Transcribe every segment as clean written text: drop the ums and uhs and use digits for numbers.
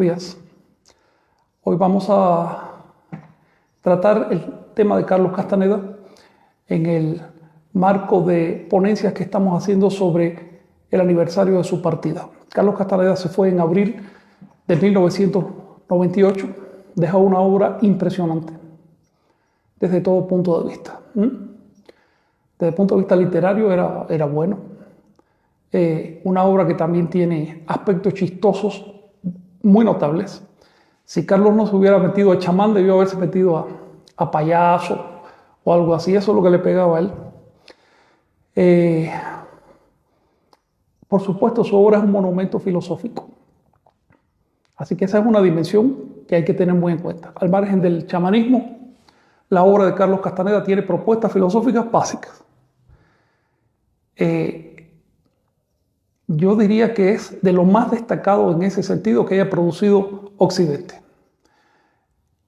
días. Hoy vamos a tratar el tema de Carlos Castaneda en el marco de ponencias que estamos haciendo sobre el aniversario de su partida. Carlos Castaneda se fue en abril de 1998, dejó una obra impresionante desde todo punto de vista. Desde el punto de vista literario era bueno. Una obra que también tiene aspectos chistosos muy notables. Si Carlos no se hubiera metido a chamán, debió haberse metido a payaso o algo así. Eso es lo que le pegaba a él. Por supuesto, su obra es un monumento filosófico. Así que esa es una dimensión que hay que tener muy en cuenta. Al margen del chamanismo, la obra de Carlos Castaneda tiene propuestas filosóficas básicas. Yo diría que es de lo más destacado en ese sentido que haya producido Occidente.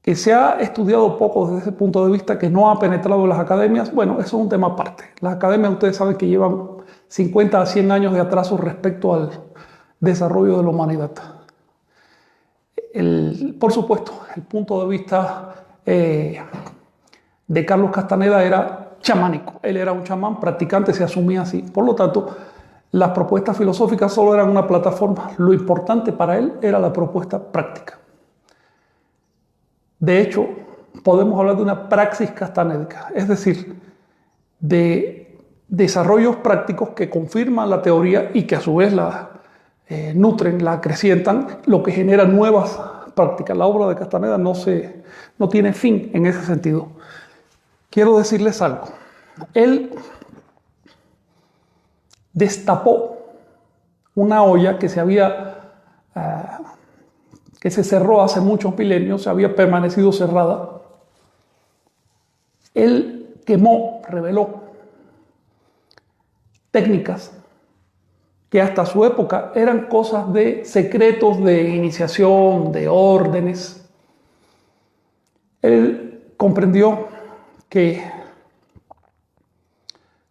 Que se ha estudiado poco desde ese punto de vista, que no ha penetrado en las academias, bueno, eso es un tema aparte. Las academias, ustedes saben que llevan 50 a 100 años de atraso respecto al desarrollo de la humanidad. Por supuesto, el punto de vista de Carlos Castaneda era chamánico. Él era un chamán practicante, se asumía así. Por lo tanto, las propuestas filosóficas solo eran una plataforma. Lo importante para él era la propuesta práctica. De hecho, podemos hablar de una praxis castanédica, es decir, de desarrollos prácticos que confirman la teoría y que a su vez la nutren, la acrecientan, lo que genera nuevas prácticas. La obra de Castaneda no tiene fin en ese sentido. Quiero decirles algo. Él destapó una olla que se cerró hace muchos milenios, se había permanecido cerrada. Él reveló técnicas que hasta su época eran cosas de secretos de iniciación, de órdenes. Él comprendió que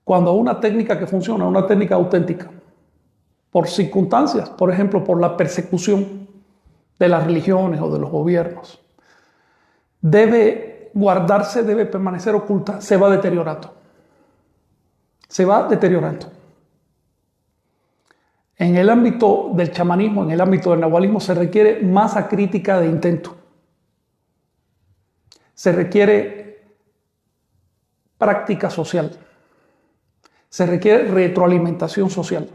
cuando una técnica que funciona, una técnica auténtica, por circunstancias, por ejemplo, por la persecución de las religiones o de los gobiernos, debe guardarse, debe permanecer oculta, se va deteriorando. Se va deteriorando. En el ámbito del chamanismo, en el ámbito del nahualismo, se requiere masa crítica de intento. Se requiere práctica social. Se requiere retroalimentación social.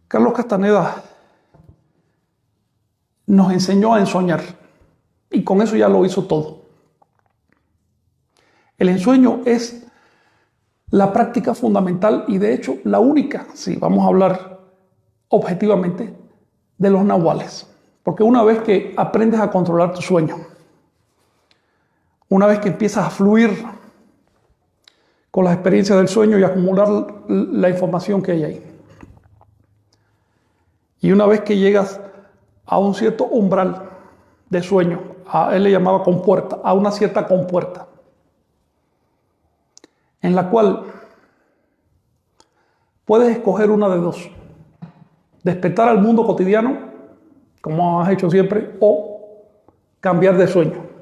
Carlos Castaneda nos enseñó a ensoñar y con eso ya lo hizo todo. El ensueño es la práctica fundamental y de hecho la única, si vamos a hablar objetivamente, de los nahuales. Porque una vez que aprendes a controlar tu sueño, una vez que empiezas a fluir con las experiencias del sueño y acumular la información que hay ahí, y una vez que llegas a un cierto umbral de sueño, él le llamaba compuerta, a una cierta compuerta, en la cual puedes escoger una de dos: despertar al mundo cotidiano, como has hecho siempre, o cambiar de sueño.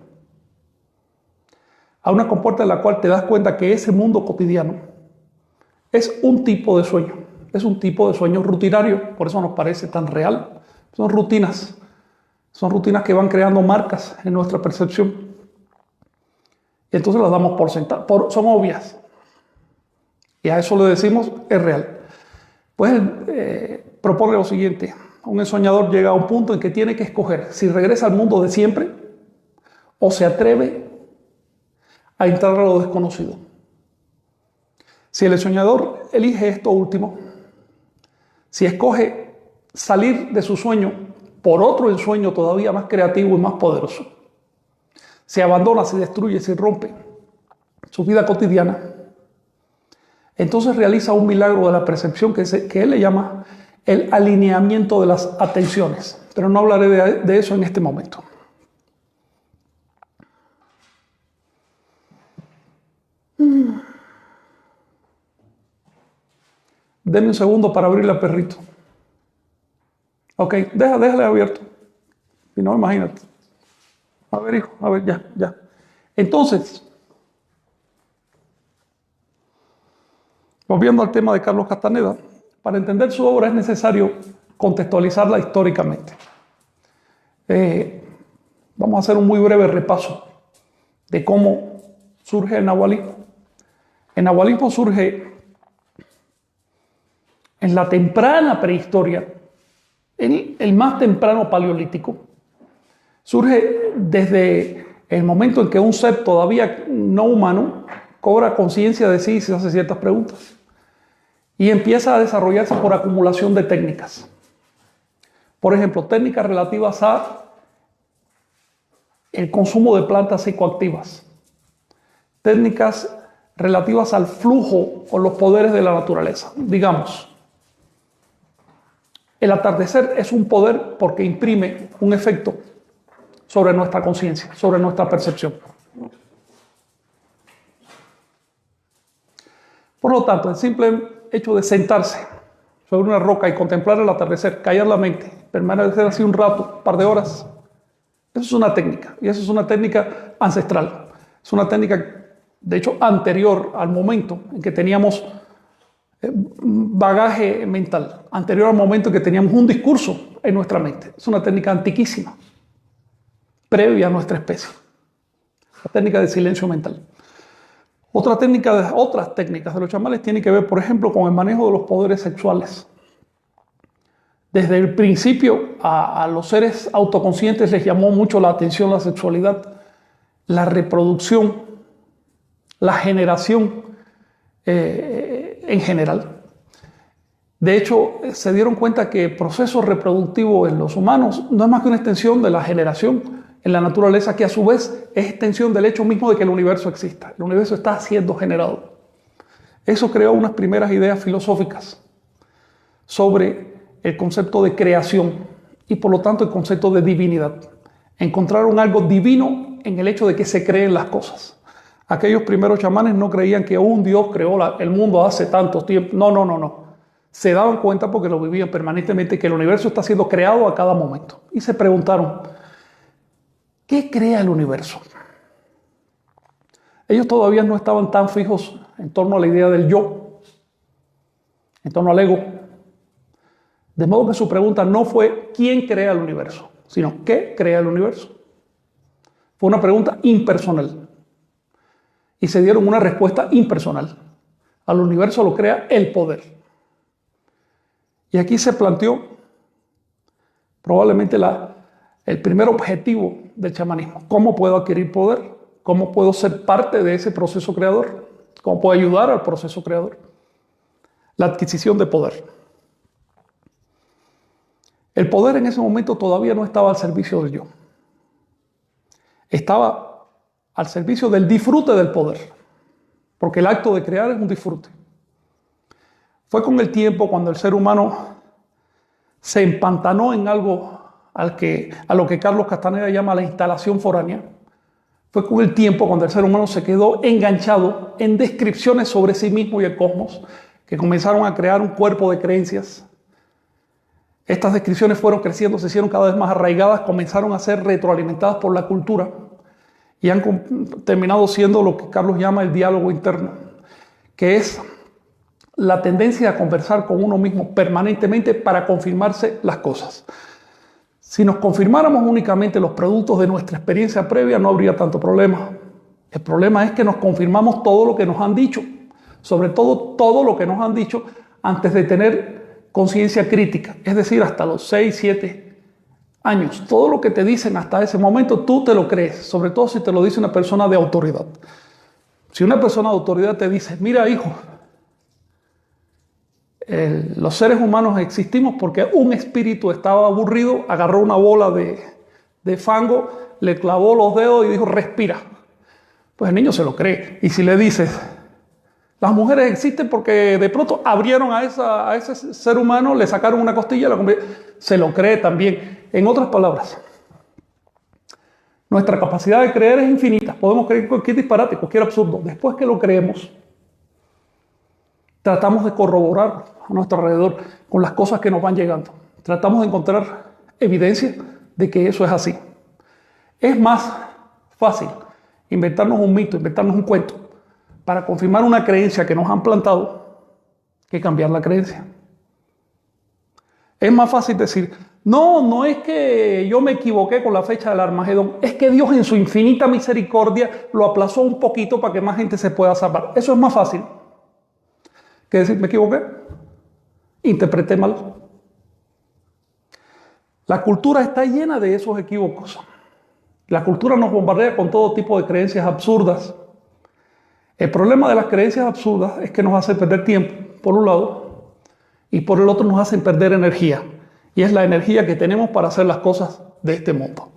A una compuerta en la cual te das cuenta que ese mundo cotidiano es un tipo de sueño, es un tipo de sueño rutinario, por eso nos parece tan real. Son rutinas que van creando marcas en nuestra percepción. Y entonces las damos por sentadas, son obvias. Y a eso le decimos es real. Pues propone lo siguiente: un ensoñador llega a un punto en que tiene que escoger si regresa al mundo de siempre o se atreve a entrar a lo desconocido. Si el ensoñador elige esto último, si escoge salir de su sueño por otro ensueño todavía más creativo y más poderoso, se abandona, se destruye, se rompe su vida cotidiana, entonces realiza un milagro de la percepción que él le llama el alineamiento de las atenciones. Pero no hablaré de eso en este momento. Deme un segundo para abrirle a perrito. Ok, déjale abierto. Si no, imagínate. A ver, hijo, a ver, ya. Entonces, volviendo al tema de Carlos Castaneda, para entender su obra es necesario contextualizarla históricamente. Vamos a hacer un muy breve repaso de cómo surge el nahualismo. El nahualismo surge en la temprana prehistoria, en el más temprano paleolítico. Surge desde el momento en que un ser todavía no humano cobra conciencia de sí y se hace ciertas preguntas. Y empieza a desarrollarse por acumulación de técnicas. Por ejemplo, técnicas relativas a el consumo de plantas psicoactivas. Técnicas relativas al flujo o los poderes de la naturaleza. Digamos, el atardecer es un poder porque imprime un efecto sobre nuestra conciencia, sobre nuestra percepción. Por lo tanto, el simple hecho de sentarse sobre una roca y contemplar el atardecer, callar la mente, permanecer así un rato, un par de horas, eso es una técnica, y eso es una técnica ancestral. Es una técnica, de hecho, anterior al momento en que teníamos bagaje mental, anterior al momento en que teníamos un discurso en nuestra mente. Es una técnica antiquísima, previa a nuestra especie. La técnica de silencio mental. Otras técnicas de los chamanes tienen que ver, por ejemplo, con el manejo de los poderes sexuales. Desde el principio a los seres autoconscientes les llamó mucho la atención la sexualidad, la reproducción, la generación en general. De hecho, se dieron cuenta que el proceso reproductivo en los humanos no es más que una extensión de la generación en la naturaleza, que a su vez es extensión del hecho mismo de que el universo exista. El universo está siendo generado. Eso creó unas primeras ideas filosóficas sobre el concepto de creación y por lo tanto el concepto de divinidad. Encontraron algo divino en el hecho de que se creen las cosas. Aquellos primeros chamanes no creían que un Dios creó el mundo hace tanto tiempo. No. Se daban cuenta, porque lo vivían permanentemente, que el universo está siendo creado a cada momento. Y se preguntaron, ¿qué crea el universo? Ellos todavía no estaban tan fijos en torno a la idea del yo, en torno al ego. De modo que su pregunta no fue ¿quién crea el universo?, sino ¿qué crea el universo? Fue una pregunta impersonal. Y se dieron una respuesta impersonal. Al universo lo crea el poder. Y aquí se planteó probablemente el primer objetivo del chamanismo. ¿Cómo puedo adquirir poder? ¿Cómo puedo ser parte de ese proceso creador? ¿Cómo puedo ayudar al proceso creador? La adquisición de poder. El poder en ese momento todavía no estaba al servicio del yo. Estaba al servicio del disfrute del poder. Porque el acto de crear es un disfrute. Fue con el tiempo cuando el ser humano se empantanó en algo a lo que Carlos Castaneda llama la instalación foránea. Fue con el tiempo cuando el ser humano se quedó enganchado en descripciones sobre sí mismo y el cosmos, que comenzaron a crear un cuerpo de creencias. Estas descripciones fueron creciendo, se hicieron cada vez más arraigadas, comenzaron a ser retroalimentadas por la cultura y han terminado siendo lo que Carlos llama el diálogo interno, que es la tendencia a conversar con uno mismo permanentemente para confirmarse las cosas. Si nos confirmáramos únicamente los productos de nuestra experiencia previa, no habría tanto problema. El problema es que nos confirmamos todo lo que nos han dicho, sobre todo lo que nos han dicho antes de tener conciencia crítica, es decir, hasta los 6, 7 años. Todo lo que te dicen hasta ese momento tú te lo crees, sobre todo si te lo dice una persona de autoridad. Si una persona de autoridad te dice, mira hijo, los seres humanos existimos porque un espíritu estaba aburrido, agarró una bola de fango, le clavó los dedos y dijo, respira. Pues el niño se lo cree. Y si le dices, las mujeres existen porque de pronto abrieron a ese ser humano, le sacaron una costilla, se lo cree también. En otras palabras, nuestra capacidad de creer es infinita. Podemos creer cualquier disparate, cualquier absurdo. Después que lo creemos, tratamos de corroborar a nuestro alrededor con las cosas que nos van llegando. tratamos de encontrar evidencia de que eso es así. Es más fácil inventarnos un mito, inventarnos un cuento para confirmar una creencia que nos han plantado que cambiar la creencia. Es más fácil decir, no es que yo me equivoqué con la fecha del Armagedón, es que Dios en su infinita misericordia lo aplazó un poquito para que más gente se pueda salvar. Eso es más fácil que decir, me equivoqué, interpreté mal. La cultura está llena de esos equívocos. La cultura nos bombardea con todo tipo de creencias absurdas. El problema de las creencias absurdas es que nos hace perder tiempo, por un lado, y por el otro nos hacen perder energía. Y es la energía que tenemos para hacer las cosas de este mundo.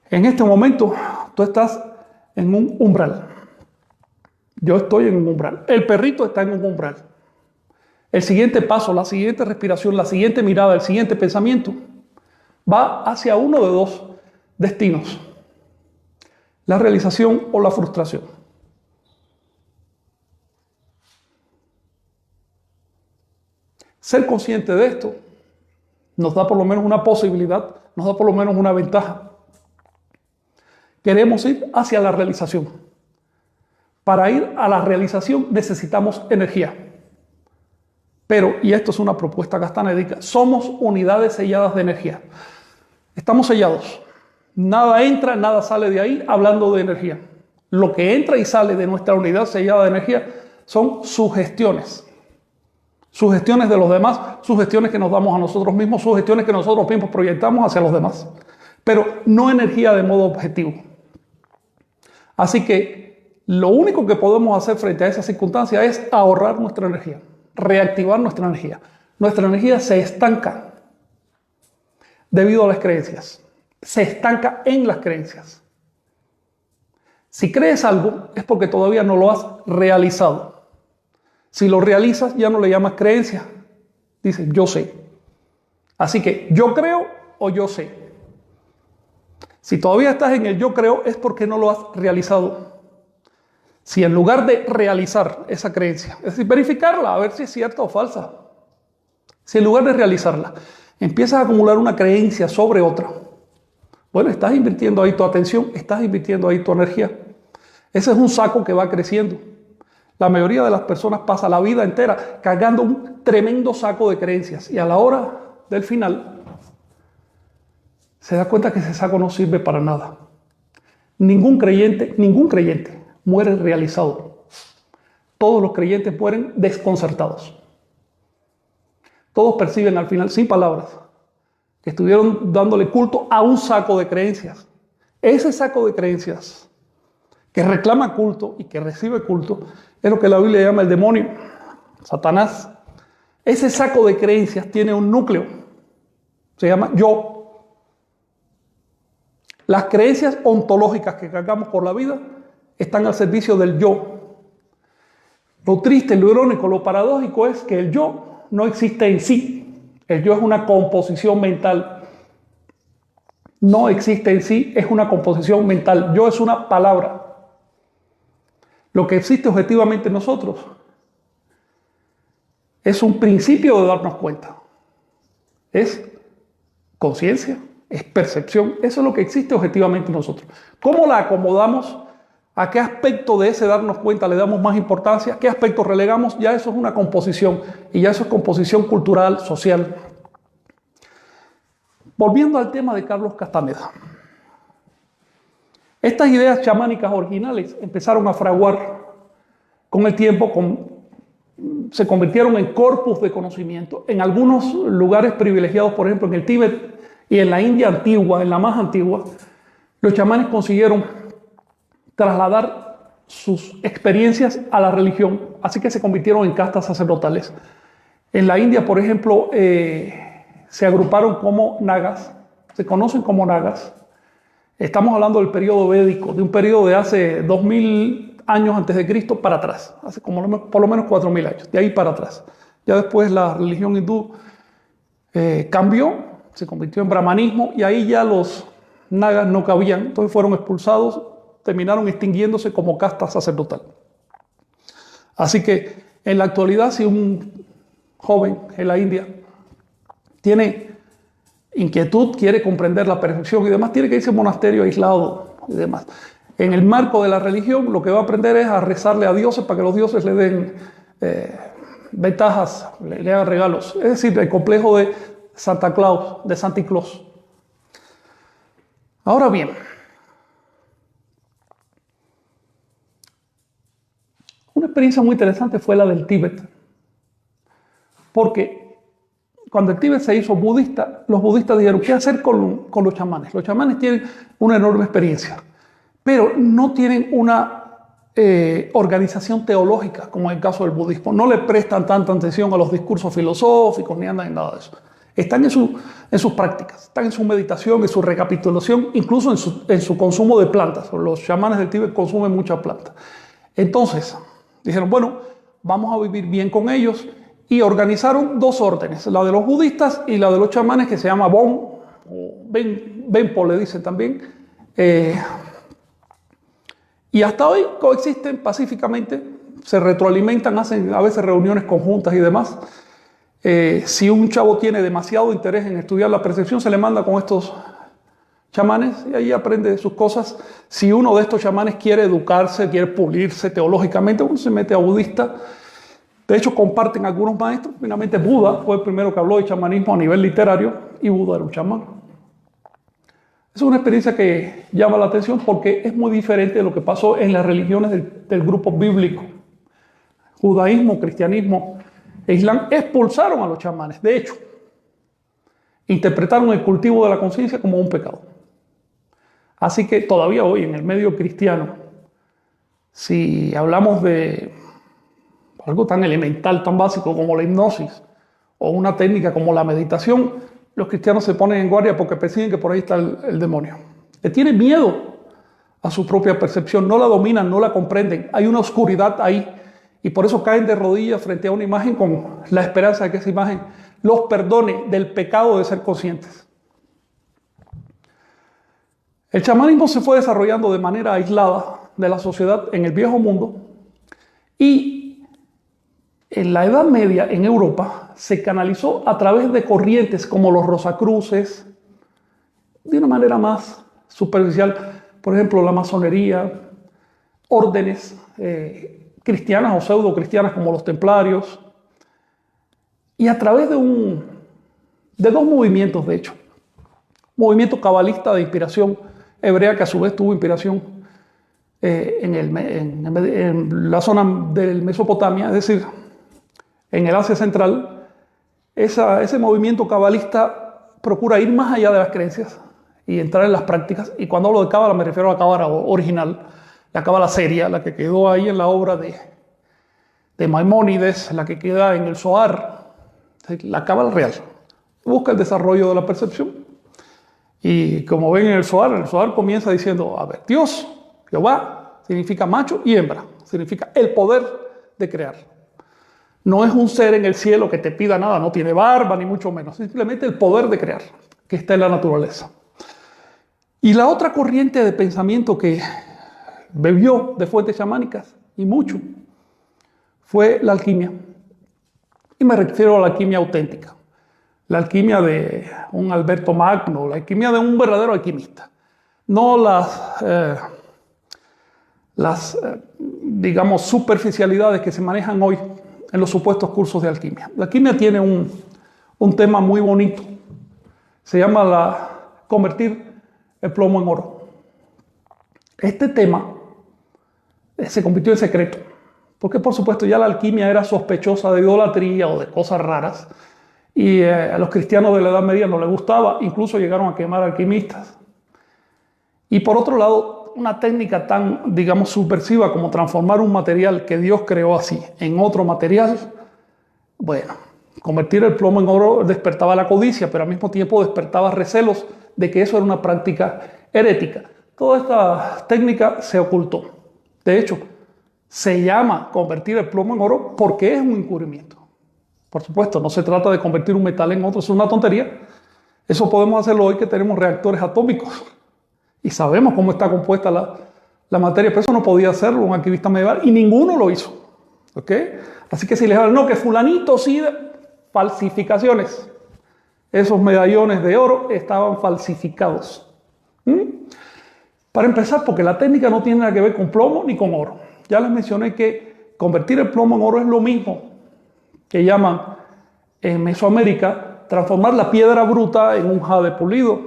En este momento, tú estás en un umbral. Yo estoy en un umbral. El perrito está en un umbral. El siguiente paso, la siguiente respiración, la siguiente mirada, el siguiente pensamiento va hacia uno de dos destinos: la realización o la frustración. Ser consciente de esto nos da por lo menos una posibilidad, nos da por lo menos una ventaja. Queremos ir hacia la realización. Para ir a la realización necesitamos energía. Pero, y esto es una propuesta castanédica, somos unidades selladas de energía. Estamos sellados. Nada entra, nada sale de ahí hablando de energía. Lo que entra y sale de nuestra unidad sellada de energía son sugestiones. Sugestiones de los demás, sugestiones que nos damos a nosotros mismos, sugestiones que nosotros mismos proyectamos hacia los demás. Pero no energía de modo objetivo. Así que lo único que podemos hacer frente a esa circunstancia es ahorrar nuestra energía, reactivar nuestra energía. Nuestra energía se estanca debido a las creencias. Se estanca en las creencias. Si crees algo es porque todavía no lo has realizado. Si lo realizas ya no le llamas creencia. Dices yo sé. Así que yo creo o yo sé. Si todavía estás en el yo creo es porque no lo has realizado. Si en lugar de realizar esa creencia, es decir, verificarla a ver si es cierta o falsa, si en lugar de realizarla empiezas a acumular una creencia sobre otra, bueno, estás invirtiendo ahí tu atención, estás invirtiendo ahí tu energía. Ese es un saco que va creciendo. La mayoría de las personas pasa la vida entera cargando un tremendo saco de creencias y a la hora del final se da cuenta que ese saco no sirve para nada. Ningún creyente muere realizado. Todos los creyentes mueren desconcertados. Todos perciben al final, sin palabras, que estuvieron dándole culto a un saco de creencias. Ese saco de creencias que reclama culto y que recibe culto es lo que la Biblia llama el demonio, Satanás. Ese saco de creencias tiene un núcleo, se llama yo. Las creencias ontológicas que cargamos por la vida están al servicio del yo. Lo triste, lo irónico, lo paradójico es que el yo no existe en sí. El yo es una composición mental. No existe en sí, es una composición mental. Yo es una palabra. Lo que existe objetivamente en nosotros es un principio de darnos cuenta. Es conciencia, es percepción. Eso es lo que existe objetivamente en nosotros. ¿Cómo la acomodamos? ¿A qué aspecto de ese darnos cuenta le damos más importancia? ¿Qué aspecto relegamos? Ya eso es una composición. Y ya eso es composición cultural, social. Volviendo al tema de Carlos Castaneda. Estas ideas chamánicas originales empezaron a fraguar con el tiempo, se convirtieron en corpus de conocimiento. En algunos lugares privilegiados, por ejemplo en el Tíbet y en la India antigua, en la más antigua, los chamanes consiguieron trasladar sus experiencias a la religión, así que se convirtieron en castas sacerdotales. En la India, por ejemplo, se agruparon como nagas, se conocen como nagas. Estamos hablando del periodo védico, de un periodo de hace 2000 años antes de Cristo para atrás, hace como por lo menos 4000 años, de ahí para atrás. Ya después la religión hindú cambió, se convirtió en brahmanismo y ahí ya los nagas no cabían, entonces fueron expulsados, terminaron extinguiéndose como casta sacerdotal. Así que en la actualidad, si un joven en la India tiene inquietud, quiere comprender la perfección y demás, tiene que irse a un monasterio aislado y demás. En el marco de la religión, lo que va a aprender es a rezarle a dioses para que los dioses le den ventajas, le hagan regalos. Es decir, el complejo de Santa Claus, de Santa Claus. Ahora bien, una experiencia muy interesante fue la del Tíbet, porque cuando el Tíbet se hizo budista, los budistas dijeron, ¿qué hacer con los chamanes? Los chamanes tienen una enorme experiencia, pero no tienen una organización teológica, como en el caso del budismo. No le prestan tanta atención a los discursos filosóficos, ni andan en nada de eso. Están en sus prácticas, están en su meditación, en su recapitulación, incluso en su consumo de plantas. Los chamanes del Tíbet consumen muchas plantas. Entonces, dijeron, bueno, vamos a vivir bien con ellos, y organizaron dos órdenes, la de los budistas y la de los chamanes, que se llama Bon, o Benpo le dicen también, y hasta hoy coexisten pacíficamente, se retroalimentan, hacen a veces reuniones conjuntas y demás. Si un chavo tiene demasiado interés en estudiar la percepción, se le manda con estos chamanes y ahí aprende sus cosas. Si uno de estos chamanes quiere educarse, quiere pulirse teológicamente, uno se mete a budista. De hecho, comparten algunos maestros. Finalmente, Buda fue el primero que habló de chamanismo a nivel literario, y Buda era un chamán. Es una experiencia que llama la atención porque es muy diferente de lo que pasó en las religiones del grupo bíblico. Judaísmo, cristianismo e islam expulsaron a los chamanes. De hecho, interpretaron el cultivo de la conciencia como un pecado. Así que todavía hoy en el medio cristiano, si hablamos de algo tan elemental, tan básico como la hipnosis o una técnica como la meditación, los cristianos se ponen en guardia porque perciben que por ahí está el demonio. Le tienen miedo a su propia percepción, no la dominan, no la comprenden. Hay una oscuridad ahí y por eso caen de rodillas frente a una imagen con la esperanza de que esa imagen los perdone del pecado de ser conscientes. El chamanismo se fue desarrollando de manera aislada de la sociedad en el viejo mundo, y en la Edad Media en Europa se canalizó a través de corrientes como los Rosacruces, de una manera más superficial, por ejemplo la masonería, órdenes cristianas o pseudo cristianas como los templarios, y a través de dos movimientos, de hecho. Movimiento cabalista de inspiración hebrea, que a su vez tuvo inspiración en la zona de Mesopotamia, es decir, en el Asia Central. Ese movimiento cabalista procura ir más allá de las creencias y entrar en las prácticas. Y cuando hablo de cábala me refiero a la cábala original, la cábala seria, la que quedó ahí en la obra de Maimónides, la que queda en el Zohar, la cábala real. Busca el desarrollo de la percepción. Y como ven en el Zohar comienza diciendo, a ver, Dios, Jehová, significa macho y hembra, significa el poder de crear. No es un ser en el cielo que te pida nada, no tiene barba ni mucho menos, simplemente el poder de crear, que está en la naturaleza. Y la otra corriente de pensamiento que bebió de fuentes chamánicas, y mucho, fue la alquimia. Y me refiero a la alquimia auténtica. La alquimia de un Alberto Magno, la alquimia de un verdadero alquimista. No digamos, superficialidades que se manejan hoy en los supuestos cursos de alquimia. La alquimia tiene un tema muy bonito. Se llama convertir el plomo en oro. Este tema se convirtió en secreto, porque por supuesto ya la alquimia era sospechosa de idolatría o de cosas raras, y a los cristianos de la Edad Media no les gustaba, incluso llegaron a quemar alquimistas. Y por otro lado, una técnica tan, digamos, subversiva como transformar un material que Dios creó así en otro material, bueno, convertir el plomo en oro despertaba la codicia, pero al mismo tiempo despertaba recelos de que eso era una práctica herética. Toda esta técnica se ocultó. De hecho, se llama convertir el plomo en oro porque es un encubrimiento. Por supuesto, no se trata de convertir un metal en otro, es una tontería. Eso podemos hacerlo hoy que tenemos reactores atómicos y sabemos cómo está compuesta la materia, pero eso no podía hacerlo un alquimista medieval y ninguno lo hizo. ¿Okay? Así que si les hablan, no, que fulanito sí, falsificaciones. Esos medallones de oro estaban falsificados. Para empezar, porque la técnica no tiene nada que ver con plomo ni con oro. Ya les mencioné que convertir el plomo en oro es lo mismo que llaman en Mesoamérica transformar la piedra bruta en un jade pulido.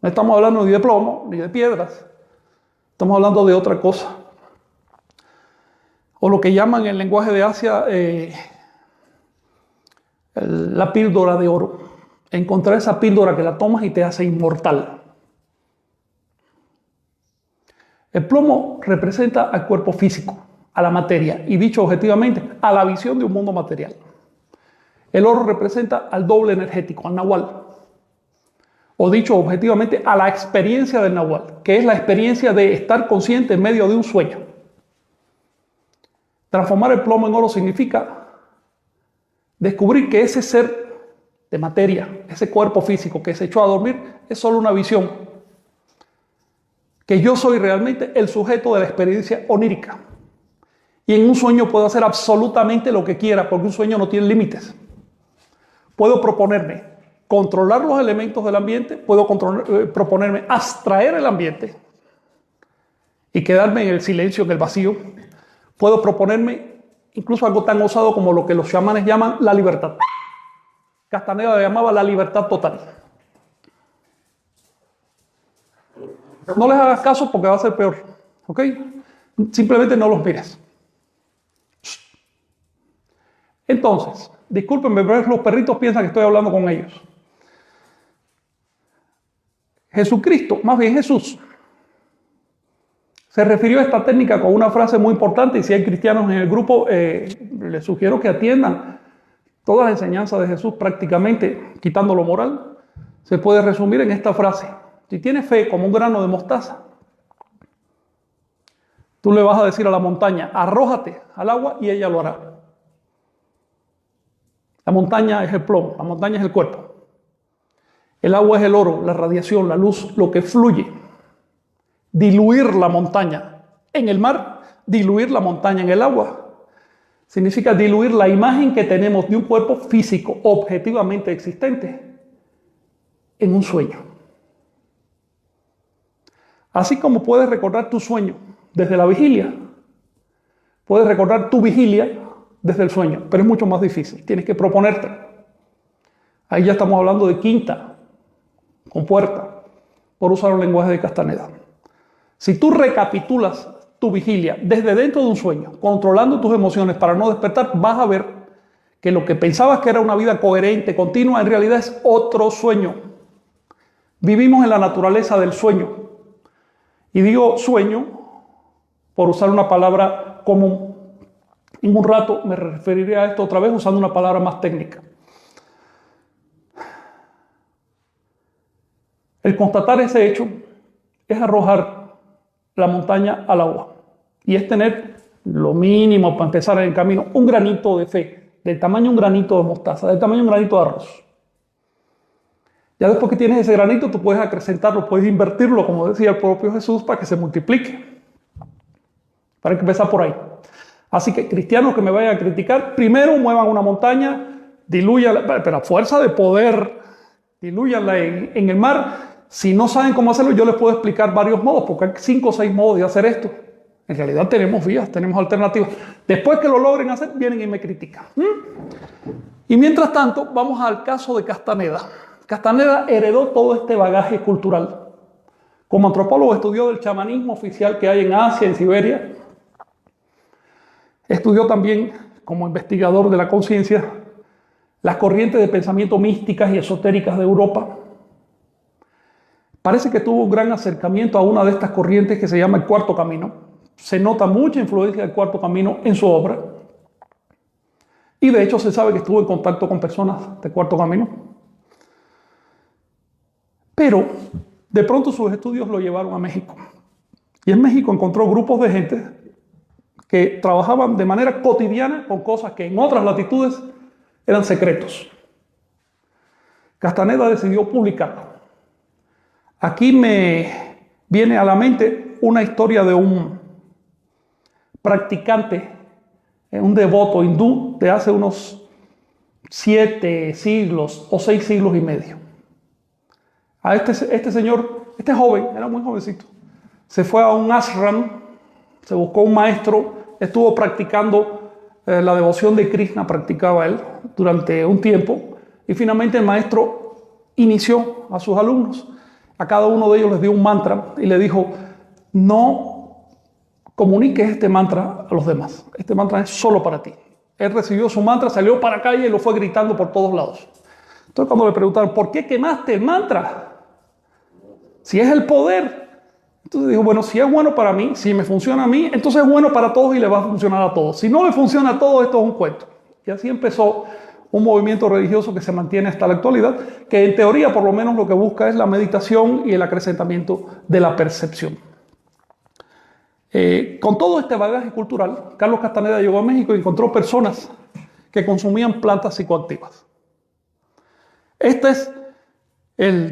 No estamos hablando ni de plomo ni de piedras. Estamos hablando de otra cosa. O lo que llaman en el lenguaje de Asia la píldora de oro. Encontrar esa píldora que la tomas y te hace inmortal. El plomo representa al cuerpo físico, a la materia, y dicho objetivamente, a la visión de un mundo material. El oro representa al doble energético, al nahual. O dicho objetivamente, a la experiencia del nahual, que es la experiencia de estar consciente en medio de un sueño. Transformar el plomo en oro significa descubrir que ese ser de materia, ese cuerpo físico que se echó a dormir, es solo una visión. Que yo soy realmente el sujeto de la experiencia onírica. Y en un sueño puedo hacer absolutamente lo que quiera, porque un sueño no tiene límites. Puedo proponerme controlar los elementos del ambiente, puedo proponerme abstraer el ambiente y quedarme en el silencio, en el vacío. Puedo proponerme incluso algo tan osado como lo que los chamanes llaman la libertad. Castaneda le llamaba la libertad total. No les hagas caso porque va a ser peor, ¿ok? Simplemente no los mires. Entonces, discúlpenme, pero los perritos piensan que estoy hablando con ellos. Jesucristo, más bien Jesús, se refirió a esta técnica con una frase muy importante, y si hay cristianos en el grupo, les sugiero que atiendan todas las enseñanzas de Jesús prácticamente, quitando lo moral, se puede resumir en esta frase. Si tienes fe como un grano de mostaza, tú le vas a decir a la montaña, arrójate al agua y ella lo hará. La montaña es el plomo, la montaña es el cuerpo. El agua es el oro, la radiación, la luz, lo que fluye. Diluir la montaña en el mar, diluir la montaña en el agua, significa diluir la imagen que tenemos de un cuerpo físico objetivamente existente en un sueño. Así como puedes recordar tu sueño desde la vigilia, puedes recordar tu vigilia desde el sueño, pero es mucho más difícil, tienes que proponerte. Ahí ya estamos hablando de quinta, con puerta, por usar un lenguaje de Castaneda. Si tú recapitulas tu vigilia desde dentro de un sueño, controlando tus emociones para no despertar, vas a ver que lo que pensabas que era una vida coherente, continua, en realidad es otro sueño. Vivimos en la naturaleza del sueño. Y digo sueño por usar una palabra común. En un rato me referiré a esto otra vez usando una palabra más técnica. El constatar ese hecho es arrojar la montaña al agua. Y es tener lo mínimo para empezar en el camino, un granito de fe, del tamaño de un granito de mostaza, del tamaño de un granito de arroz. Ya después que tienes ese granito, tú puedes acrecentarlo, puedes invertirlo, como decía el propio Jesús, para que se multiplique. Para que empezar por ahí. Así que cristianos que me vayan a criticar, primero muevan una montaña, dilúyanla, pero a fuerza de poder, dilúyanla en el mar. Si no saben cómo hacerlo, yo les puedo explicar varios modos, porque hay 5 o 6 modos de hacer esto. En realidad tenemos vías, tenemos alternativas. Después que lo logren hacer, vienen y me critican. Y mientras tanto, vamos al caso de Castaneda. Castaneda heredó todo este bagaje cultural. Como antropólogo estudió del chamanismo oficial que hay en Asia, en Siberia. Estudió también, como investigador de la conciencia, las corrientes de pensamiento místicas y esotéricas de Europa. Parece que tuvo un gran acercamiento a una de estas corrientes que se llama el Cuarto Camino. Se nota mucha influencia del Cuarto Camino en su obra. Y de hecho se sabe que estuvo en contacto con personas del Cuarto Camino. Pero de pronto sus estudios lo llevaron a México. Y en México encontró grupos de gente que trabajaban de manera cotidiana con cosas que en otras latitudes eran secretos. Castaneda decidió publicarlo. Aquí me viene a la mente una historia de un practicante, un devoto hindú de hace unos 7 siglos o 6 siglos y medio. A este señor, este joven, era muy jovencito, se fue a un ashram, se buscó un maestro, estuvo practicando la devoción de Krishna, practicaba él durante un tiempo, y finalmente el maestro inició a sus alumnos. A cada uno de ellos les dio un mantra y le dijo: no comuniques este mantra a los demás, este mantra es solo para ti. Él recibió su mantra, salió para la calle y lo fue gritando por todos lados. Entonces, cuando le preguntaron: ¿por qué quemaste el mantra? Si es el poder. Entonces dijo: bueno, si es bueno para mí, si me funciona a mí, entonces es bueno para todos y le va a funcionar a todos. Si no le funciona a todos, esto es un cuento. Y así empezó un movimiento religioso que se mantiene hasta la actualidad, que en teoría por lo menos lo que busca es la meditación y el acrecentamiento de la percepción. Con todo este bagaje cultural, Carlos Castaneda llegó a México y encontró personas que consumían plantas psicoactivas. Este es el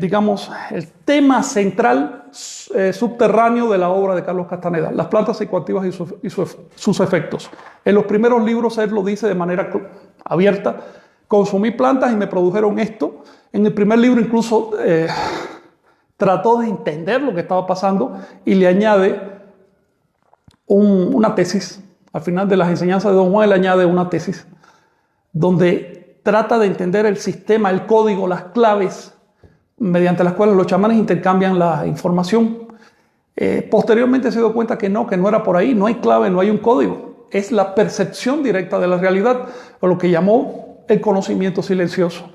tema central subterráneo de la obra de Carlos Castaneda, las plantas psicoactivas y sus efectos. En los primeros libros él lo dice de manera abierta: consumí plantas y me produjeron esto. En el primer libro incluso trató de entender lo que estaba pasando y le añade una tesis. Al final de las enseñanzas de Don Juan, él añade una tesis donde trata de entender el sistema, el código, las claves mediante las cuales los chamanes intercambian la información. Posteriormente se dio cuenta que no era por ahí, no hay clave, no hay un código. Es la percepción directa de la realidad, o lo que llamó el conocimiento silencioso.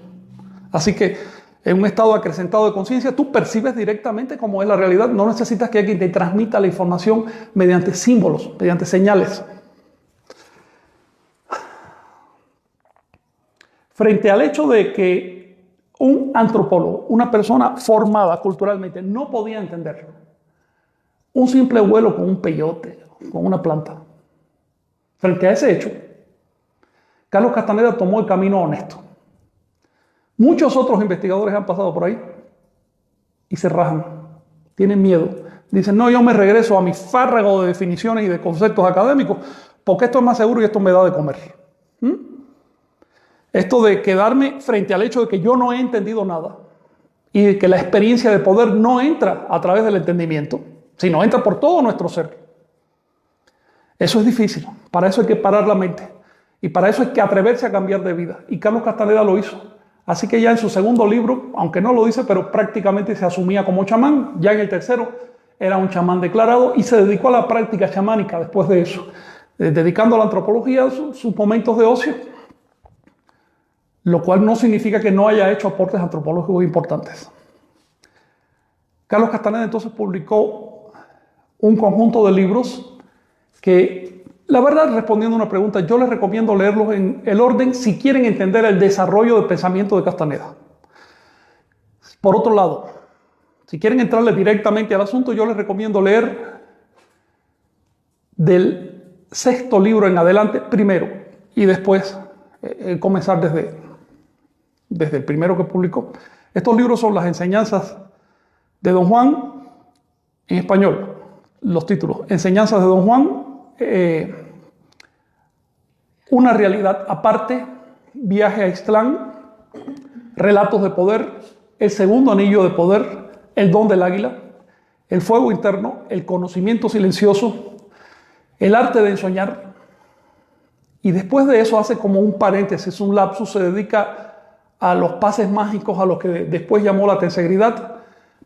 Así que en un estado acrecentado de conciencia, tú percibes directamente cómo es la realidad. No necesitas que alguien te transmita la información mediante símbolos, mediante señales. Frente al hecho de que un antropólogo, una persona formada culturalmente, no podía entender un simple vuelo con un peyote, con una planta. Frente a ese hecho, Carlos Castaneda tomó el camino honesto. Muchos otros investigadores han pasado por ahí y se rajan, tienen miedo. Dicen: no, yo me regreso a mi fárrago de definiciones y de conceptos académicos porque esto es más seguro y esto me da de comer. Esto de quedarme frente al hecho de que yo no he entendido nada y de que la experiencia de poder no entra a través del entendimiento, sino entra por todo nuestro ser. Eso es difícil. Para eso hay que parar la mente y para eso hay que atreverse a cambiar de vida. Y Carlos Castaneda lo hizo. Así que ya en su segundo libro, aunque no lo dice, pero prácticamente se asumía como chamán. Ya en el tercero era un chamán declarado y se dedicó a la práctica chamánica después de eso, dedicando a la antropología sus momentos de ocio, lo cual no significa que no haya hecho aportes antropológicos importantes. Carlos Castaneda entonces publicó un conjunto de libros que, la verdad, respondiendo a una pregunta, yo les recomiendo leerlos en el orden si quieren entender el desarrollo del pensamiento de Castaneda. Por otro lado, si quieren entrarle directamente al asunto, yo les recomiendo leer del sexto libro en adelante primero y después comenzar desde el primero que publicó. Estos libros son las enseñanzas de Don Juan en español. Los títulos: Enseñanzas de Don Juan, Una realidad aparte, Viaje a Ixtlán, Relatos de poder, El segundo anillo de poder, El don del águila, El fuego interno, El conocimiento silencioso, El arte de ensoñar. Y después de eso hace como un paréntesis, un lapsus, se dedica a los pases mágicos, a los que después llamó la tensegridad.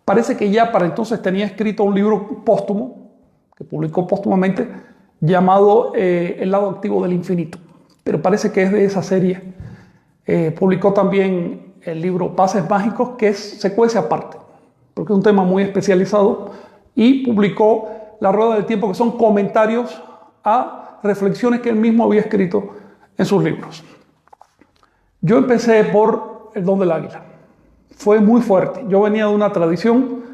Parece que ya para entonces tenía escrito un libro póstumo, que publicó póstumamente, llamado El lado activo del infinito. Pero parece que es de esa serie. Publicó también el libro Pases mágicos, que es secuencia aparte, porque es un tema muy especializado. Y publicó La rueda del tiempo, que son comentarios a reflexiones que él mismo había escrito en sus libros. Yo empecé por El don del águila. Fue muy fuerte. Yo venía de una tradición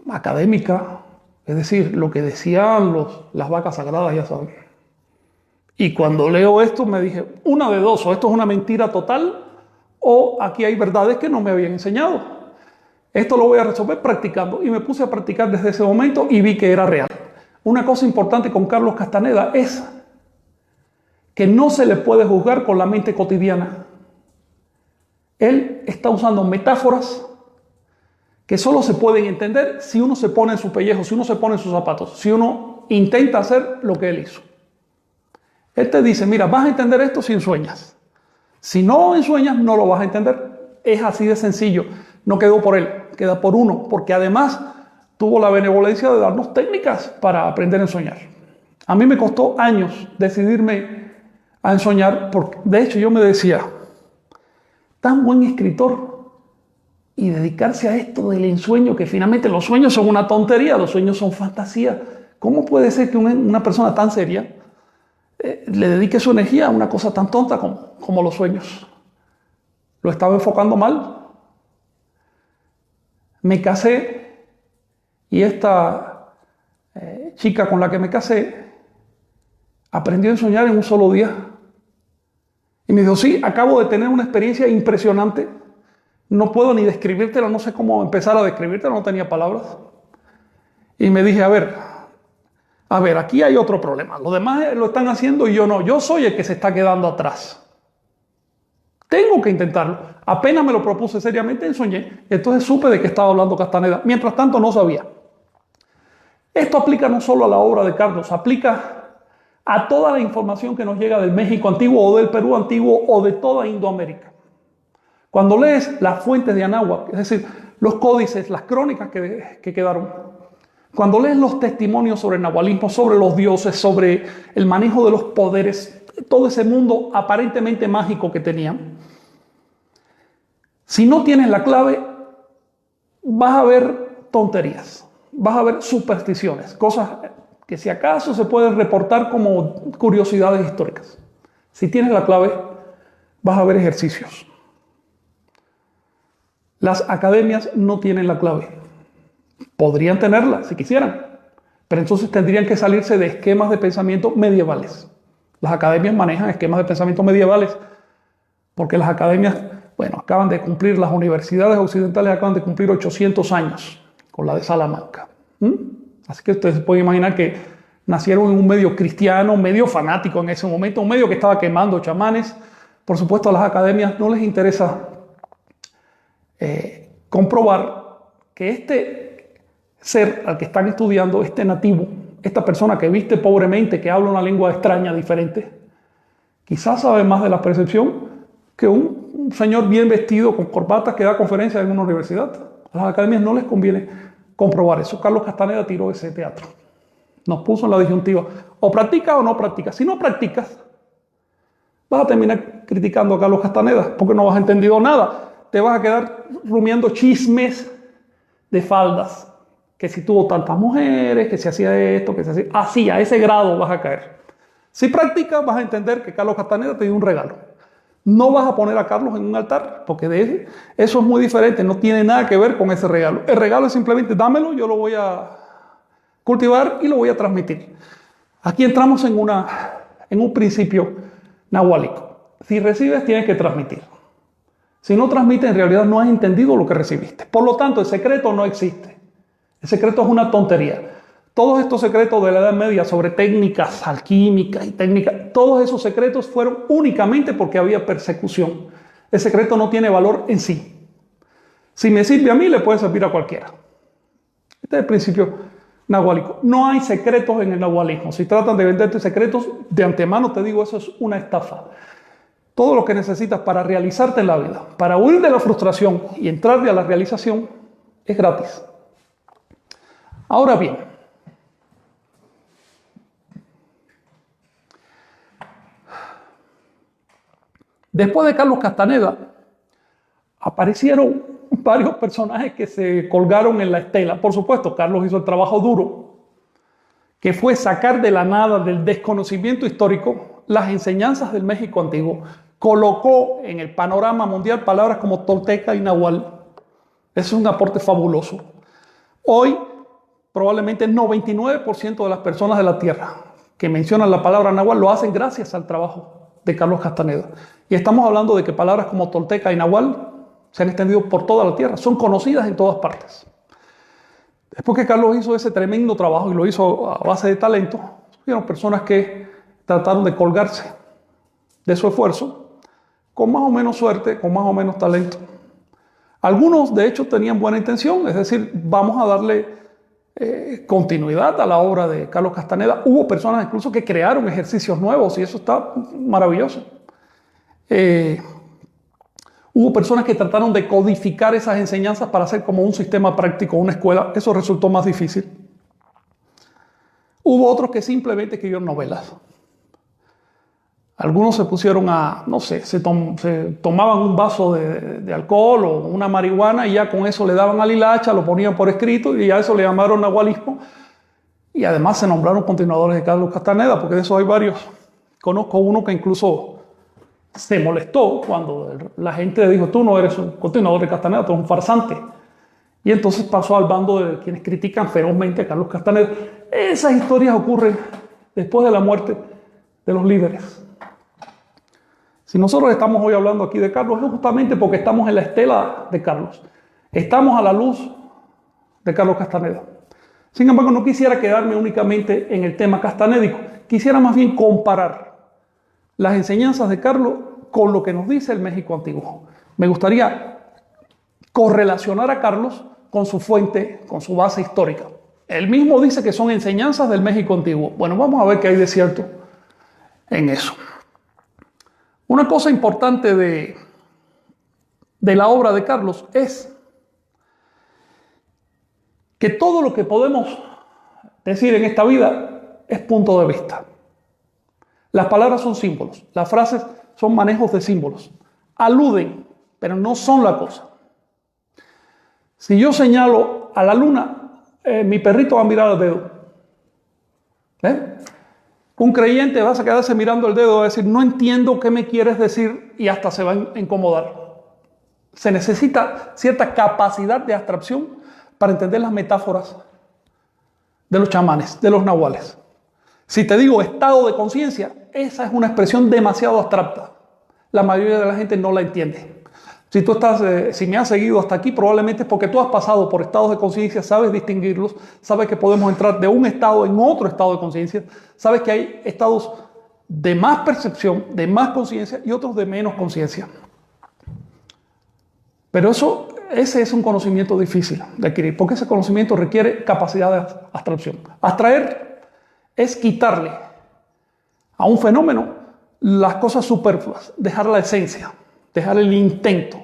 académica, es decir, lo que decían las vacas sagradas, ya saben. Y cuando leo esto me dije, una de dos: o esto es una mentira total, o aquí hay verdades que no me habían enseñado. Esto lo voy a resolver practicando. Y me puse a practicar desde ese momento y vi que era real. Una cosa importante con Carlos Castaneda es que no se le puede juzgar con la mente cotidiana. Él está usando metáforas que solo se pueden entender si uno se pone en su pellejo, si uno se pone en sus zapatos, si uno intenta hacer lo que él hizo. Él te dice, mira, vas a entender esto si ensueñas. Si no ensueñas, no lo vas a entender. Es así de sencillo. No quedó por él, queda por uno, porque además tuvo la benevolencia de darnos técnicas para aprender a ensoñar. A mí me costó años decidirme a ensoñar, porque de hecho yo me decía, tan buen escritor y dedicarse a esto del ensueño, que finalmente los sueños son una tontería, los sueños son fantasía. ¿Cómo puede ser que una persona tan seria le dedique su energía a una cosa tan tonta como los sueños? Lo estaba enfocando mal. Me casé y esta chica con la que me casé aprendió a ensoñar en un solo día. Y me dijo, sí, acabo de tener una experiencia impresionante. No puedo ni describírtela, no sé cómo empezar a describírtela, no tenía palabras. Y me dije, a ver, aquí hay otro problema. Los demás lo están haciendo y yo no. Yo soy el que se está quedando atrás. Tengo que intentarlo. Apenas me lo propuse seriamente, ensoñé. Entonces supe de qué estaba hablando Castaneda. Mientras tanto no sabía. Esto aplica no solo a la obra de Carlos, aplica a toda la información que nos llega del México antiguo o del Perú antiguo o de toda Indoamérica. Cuando lees las fuentes de Anáhuac, es decir, los códices, las crónicas que quedaron, cuando lees los testimonios sobre el nahualismo, sobre los dioses, sobre el manejo de los poderes, todo ese mundo aparentemente mágico que tenían, si no tienes la clave, vas a ver tonterías, vas a ver supersticiones, cosas que si acaso se pueden reportar como curiosidades históricas. Si tienes la clave, vas a ver ejercicios. Las academias no tienen la clave. Podrían tenerla si quisieran, pero entonces tendrían que salirse de esquemas de pensamiento medievales. Las academias manejan esquemas de pensamiento medievales porque las academias, acaban de cumplir, las universidades occidentales acaban de cumplir 800 años con la de Salamanca. Así que ustedes se pueden imaginar que nacieron en un medio cristiano, medio fanático en ese momento, un medio que estaba quemando chamanes. Por supuesto, a las academias no les interesa comprobar que este ser al que están estudiando, este nativo, esta persona que viste pobremente, que habla una lengua extraña, diferente, quizás sabe más de la percepción que un señor bien vestido con corbata que da conferencias en una universidad. A las academias no les conviene comprobar eso. Carlos Castaneda tiró ese teatro. Nos puso en la disyuntiva. O practicas o no practicas. Si no practicas, vas a terminar criticando a Carlos Castaneda porque no has entendido nada. Te vas a quedar rumiando chismes de faldas. Que si tuvo tantas mujeres, que si hacía esto, que se hacía... Así, a ese grado vas a caer. Si practicas, vas a entender que Carlos Castaneda te dio un regalo. No vas a poner a Carlos en un altar, porque eso es muy diferente, no tiene nada que ver con ese regalo. El regalo es simplemente dámelo, yo lo voy a cultivar y lo voy a transmitir. Aquí entramos en un principio nahuálico. Si recibes, tienes que transmitir. Si no transmites, en realidad no has entendido lo que recibiste. Por lo tanto, el secreto no existe. El secreto es una tontería. Todos estos secretos de la Edad Media sobre técnicas alquímicas y técnicas, todos esos secretos fueron únicamente porque había persecución. El secreto no tiene valor en sí. Si me sirve a mí, le puede servir a cualquiera. Este es el principio nahuálico. No hay secretos en el nahualismo. Si tratan de venderte secretos, de antemano te digo, eso es una estafa. Todo lo que necesitas para realizarte en la vida, para huir de la frustración y entrarle a la realización, es gratis. Ahora bien, después de Carlos Castaneda, aparecieron varios personajes que se colgaron en la estela. Por supuesto, Carlos hizo el trabajo duro, que fue sacar de la nada, del desconocimiento histórico, las enseñanzas del México antiguo. Colocó en el panorama mundial palabras como tolteca y nahual. Eso es un aporte fabuloso. Hoy, probablemente el 99% de las personas de la Tierra que mencionan la palabra nahual lo hacen gracias al trabajo de Carlos Castaneda. Y estamos hablando de que palabras como tolteca y nahual se han extendido por toda la Tierra, son conocidas en todas partes. Después que Carlos hizo ese tremendo trabajo y lo hizo a base de talento, hubieron personas que trataron de colgarse de su esfuerzo, con más o menos suerte, con más o menos talento. Algunos, de hecho, tenían buena intención, es decir, vamos a darle continuidad a la obra de Carlos Castaneda. Hubo personas incluso que crearon ejercicios nuevos y eso está maravilloso. Hubo personas que trataron de codificar esas enseñanzas para hacer como un sistema práctico, una escuela. Eso resultó más difícil. Hubo otros que simplemente escribieron novelas. Algunos se pusieron a, no sé, se tomaban un vaso de alcohol o una marihuana y ya con eso le daban al hilacha, lo ponían por escrito y ya eso le llamaron nahualismo. Y además se nombraron continuadores de Carlos Castaneda, porque de eso hay varios. Conozco uno que incluso se molestó cuando la gente le dijo: tú no eres un continuador de Castaneda, tú eres un farsante. Y entonces pasó al bando de quienes critican ferozmente a Carlos Castaneda. Esas historias ocurren después de la muerte de los líderes. Si nosotros estamos hoy hablando aquí de Carlos, es justamente porque estamos en la estela de Carlos. Estamos a la luz de Carlos Castaneda. Sin embargo, no quisiera quedarme únicamente en el tema castanédico. Quisiera más bien comparar las enseñanzas de Carlos con lo que nos dice el México antiguo. Me gustaría correlacionar a Carlos con su fuente, con su base histórica. Él mismo dice que son enseñanzas del México antiguo. Bueno, vamos a ver qué hay de cierto en eso. Una cosa importante de la obra de Carlos es que todo lo que podemos decir en esta vida es punto de vista. Las palabras son símbolos, las frases son manejos de símbolos. Aluden, pero no son la cosa. Si yo señalo a la luna, mi perrito va a mirar al dedo. Un creyente va a quedarse mirando el dedo y va a decir: no entiendo qué me quieres decir, y hasta se va a incomodar. Se necesita cierta capacidad de abstracción para entender las metáforas de los chamanes, de los nahuales. Si te digo estado de conciencia, esa es una expresión demasiado abstracta. La mayoría de la gente no la entiende. Si me has seguido hasta aquí, probablemente es porque tú has pasado por estados de conciencia, sabes distinguirlos, sabes que podemos entrar de un estado en otro estado de conciencia, sabes que hay estados de más percepción, de más conciencia y otros de menos conciencia. Pero ese es un conocimiento difícil de adquirir, porque ese conocimiento requiere capacidad de abstracción. Abstraer es quitarle a un fenómeno las cosas superfluas, dejar la esencia, dejar el intento.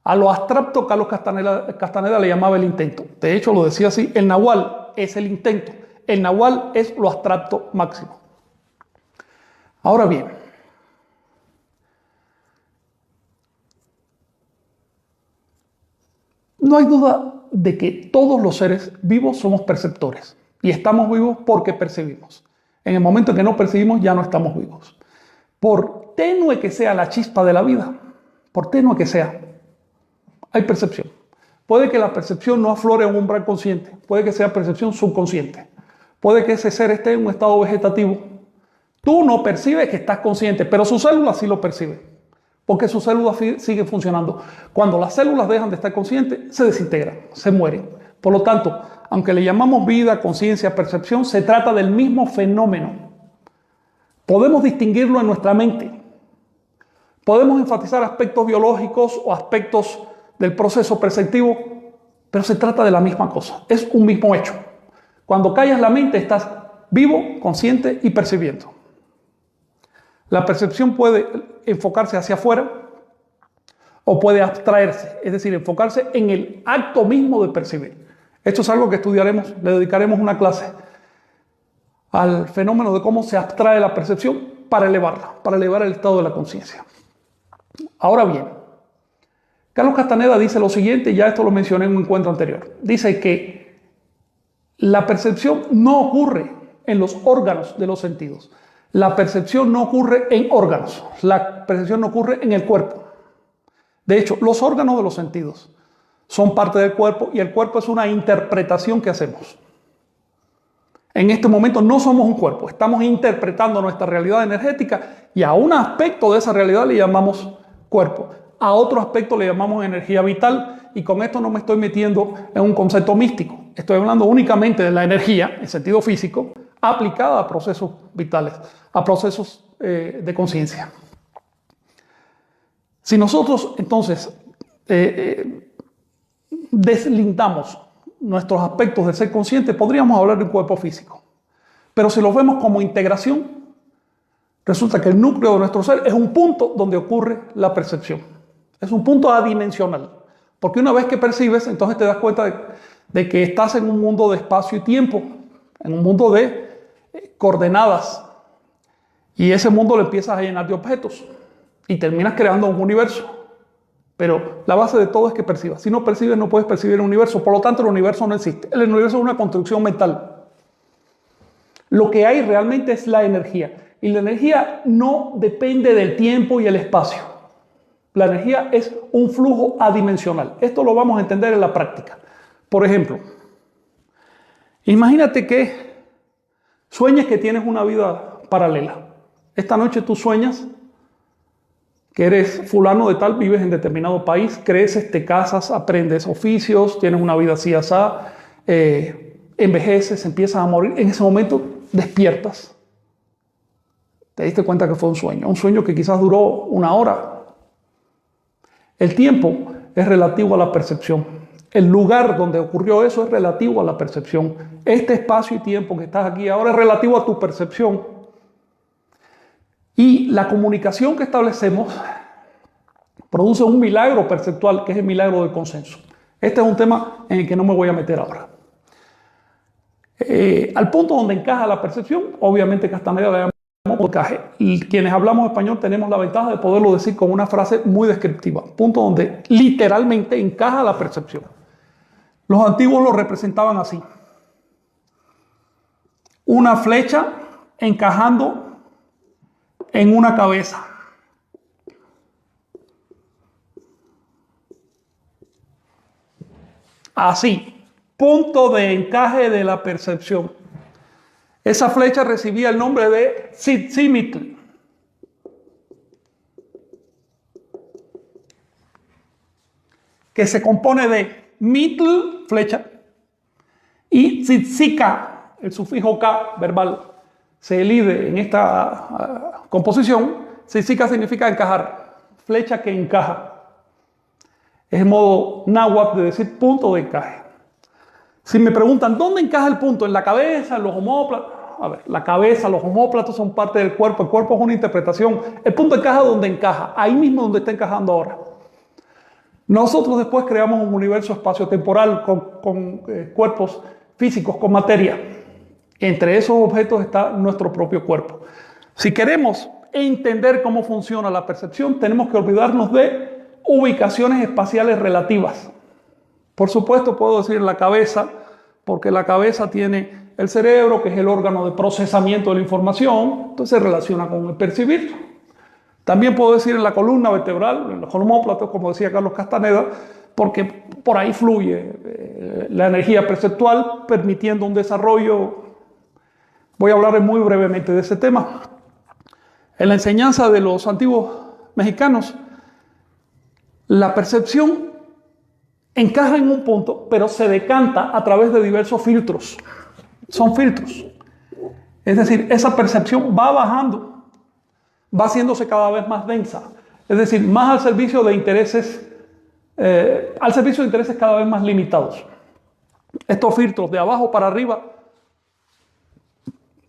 A lo abstracto, Carlos Castaneda le llamaba el intento. De hecho, lo decía así: el nahual es el intento. El nahual es lo abstracto máximo. Ahora bien, no hay duda de que todos los seres vivos somos perceptores. Y estamos vivos porque percibimos. En el momento en que no percibimos, ya no estamos vivos. Por tenue que sea la chispa de la vida, por tenue que sea, hay percepción. Puede que la percepción no aflore a un umbral consciente, puede que sea percepción subconsciente, puede que ese ser esté en un estado vegetativo. Tú no percibes que estás consciente, pero sus células sí lo perciben, porque sus células siguen funcionando. Cuando las células dejan de estar conscientes, se desintegran, se mueren. Por lo tanto, aunque le llamamos vida, conciencia, percepción, se trata del mismo fenómeno. Podemos distinguirlo en nuestra mente. Podemos enfatizar aspectos biológicos o aspectos del proceso perceptivo, pero se trata de la misma cosa. Es un mismo hecho. Cuando callas la mente, estás vivo, consciente y percibiendo. La percepción puede enfocarse hacia afuera o puede abstraerse, es decir, enfocarse en el acto mismo de percibir. Esto es algo que estudiaremos, le dedicaremos una clase al fenómeno de cómo se abstrae la percepción para elevarla, para elevar el estado de la conciencia. Ahora bien, Carlos Castaneda dice lo siguiente, ya esto lo mencioné en un encuentro anterior. Dice que la percepción no ocurre en los órganos de los sentidos. La percepción no ocurre en órganos. La percepción no ocurre en el cuerpo. De hecho, los órganos de los sentidos son parte del cuerpo y el cuerpo es una interpretación que hacemos. En este momento no somos un cuerpo, estamos interpretando nuestra realidad energética y a un aspecto de esa realidad le llamamos cuerpo, a otro aspecto le llamamos energía vital, y con esto no me estoy metiendo en un concepto místico, estoy hablando únicamente de la energía en sentido físico aplicada a procesos vitales, a procesos de conciencia. Si nosotros entonces deslindamos nuestros aspectos del ser consciente, podríamos hablar de un cuerpo físico. Pero si lo vemos como integración, resulta que el núcleo de nuestro ser es un punto donde ocurre la percepción. Es un punto adimensional. Porque una vez que percibes, entonces te das cuenta de que estás en un mundo de espacio y tiempo, en un mundo de coordenadas. Y ese mundo lo empiezas a llenar de objetos y terminas creando un universo. Pero la base de todo es que percibas. Si no percibes, no puedes percibir el universo. Por lo tanto, el universo no existe. El universo es una construcción mental. Lo que hay realmente es la energía. Y la energía no depende del tiempo y el espacio. La energía es un flujo adimensional. Esto lo vamos a entender en la práctica. Por ejemplo, imagínate que sueñes que tienes una vida paralela. Esta noche tú sueñas que eres fulano de tal, vives en determinado país, creces, te casas, aprendes oficios, tienes una vida así, asá, envejeces, empiezas a morir. En ese momento despiertas. Te diste cuenta que fue un sueño que quizás duró 1 hora. El tiempo es relativo a la percepción. El lugar donde ocurrió eso es relativo a la percepción. Este espacio y tiempo que estás aquí ahora es relativo a tu percepción. Y la comunicación que establecemos produce un milagro perceptual, que es el milagro del consenso. Este es un tema en el que no me voy a meter ahora. Al punto donde encaja la percepción, obviamente Castaneda le llamamos encaje. Y quienes hablamos español tenemos la ventaja de poderlo decir con una frase muy descriptiva. Punto donde literalmente encaja la percepción. Los antiguos lo representaban así. Una flecha encajando en una cabeza. Así, punto de encaje de la percepción. Esa flecha recibía el nombre de Tzitzimítl. Que se compone de mitl, flecha, y tzitzika, el sufijo K verbal, se elide en esta composición. Tzitzika significa encajar, flecha que encaja. Es el modo náhuatl de decir punto de encaje. Si me preguntan, ¿dónde encaja el punto? ¿En la cabeza, en los omóplatos? A ver, la cabeza, los omóplatos son parte del cuerpo. El cuerpo es una interpretación. El punto encaja donde encaja, ahí mismo donde está encajando ahora. Nosotros después creamos un universo espaciotemporal con cuerpos físicos, con materia. Entre esos objetos está nuestro propio cuerpo. Si queremos entender cómo funciona la percepción, tenemos que olvidarnos de ubicaciones espaciales relativas. Por supuesto, puedo decir la cabeza, porque la cabeza tiene el cerebro, que es el órgano de procesamiento de la información, entonces se relaciona con el percibir. También puedo decir en la columna vertebral, en los omóplatos, como decía Carlos Castaneda, porque por ahí fluye la energía perceptual, permitiendo un desarrollo. Voy a hablar muy brevemente de ese tema. En la enseñanza de los antiguos mexicanos, la percepción encaja en un punto, pero se decanta a través de diversos filtros. Son filtros. Es decir, esa percepción va bajando, va haciéndose cada vez más densa. Es decir, más al servicio de intereses, cada vez más limitados. Estos filtros de abajo para arriba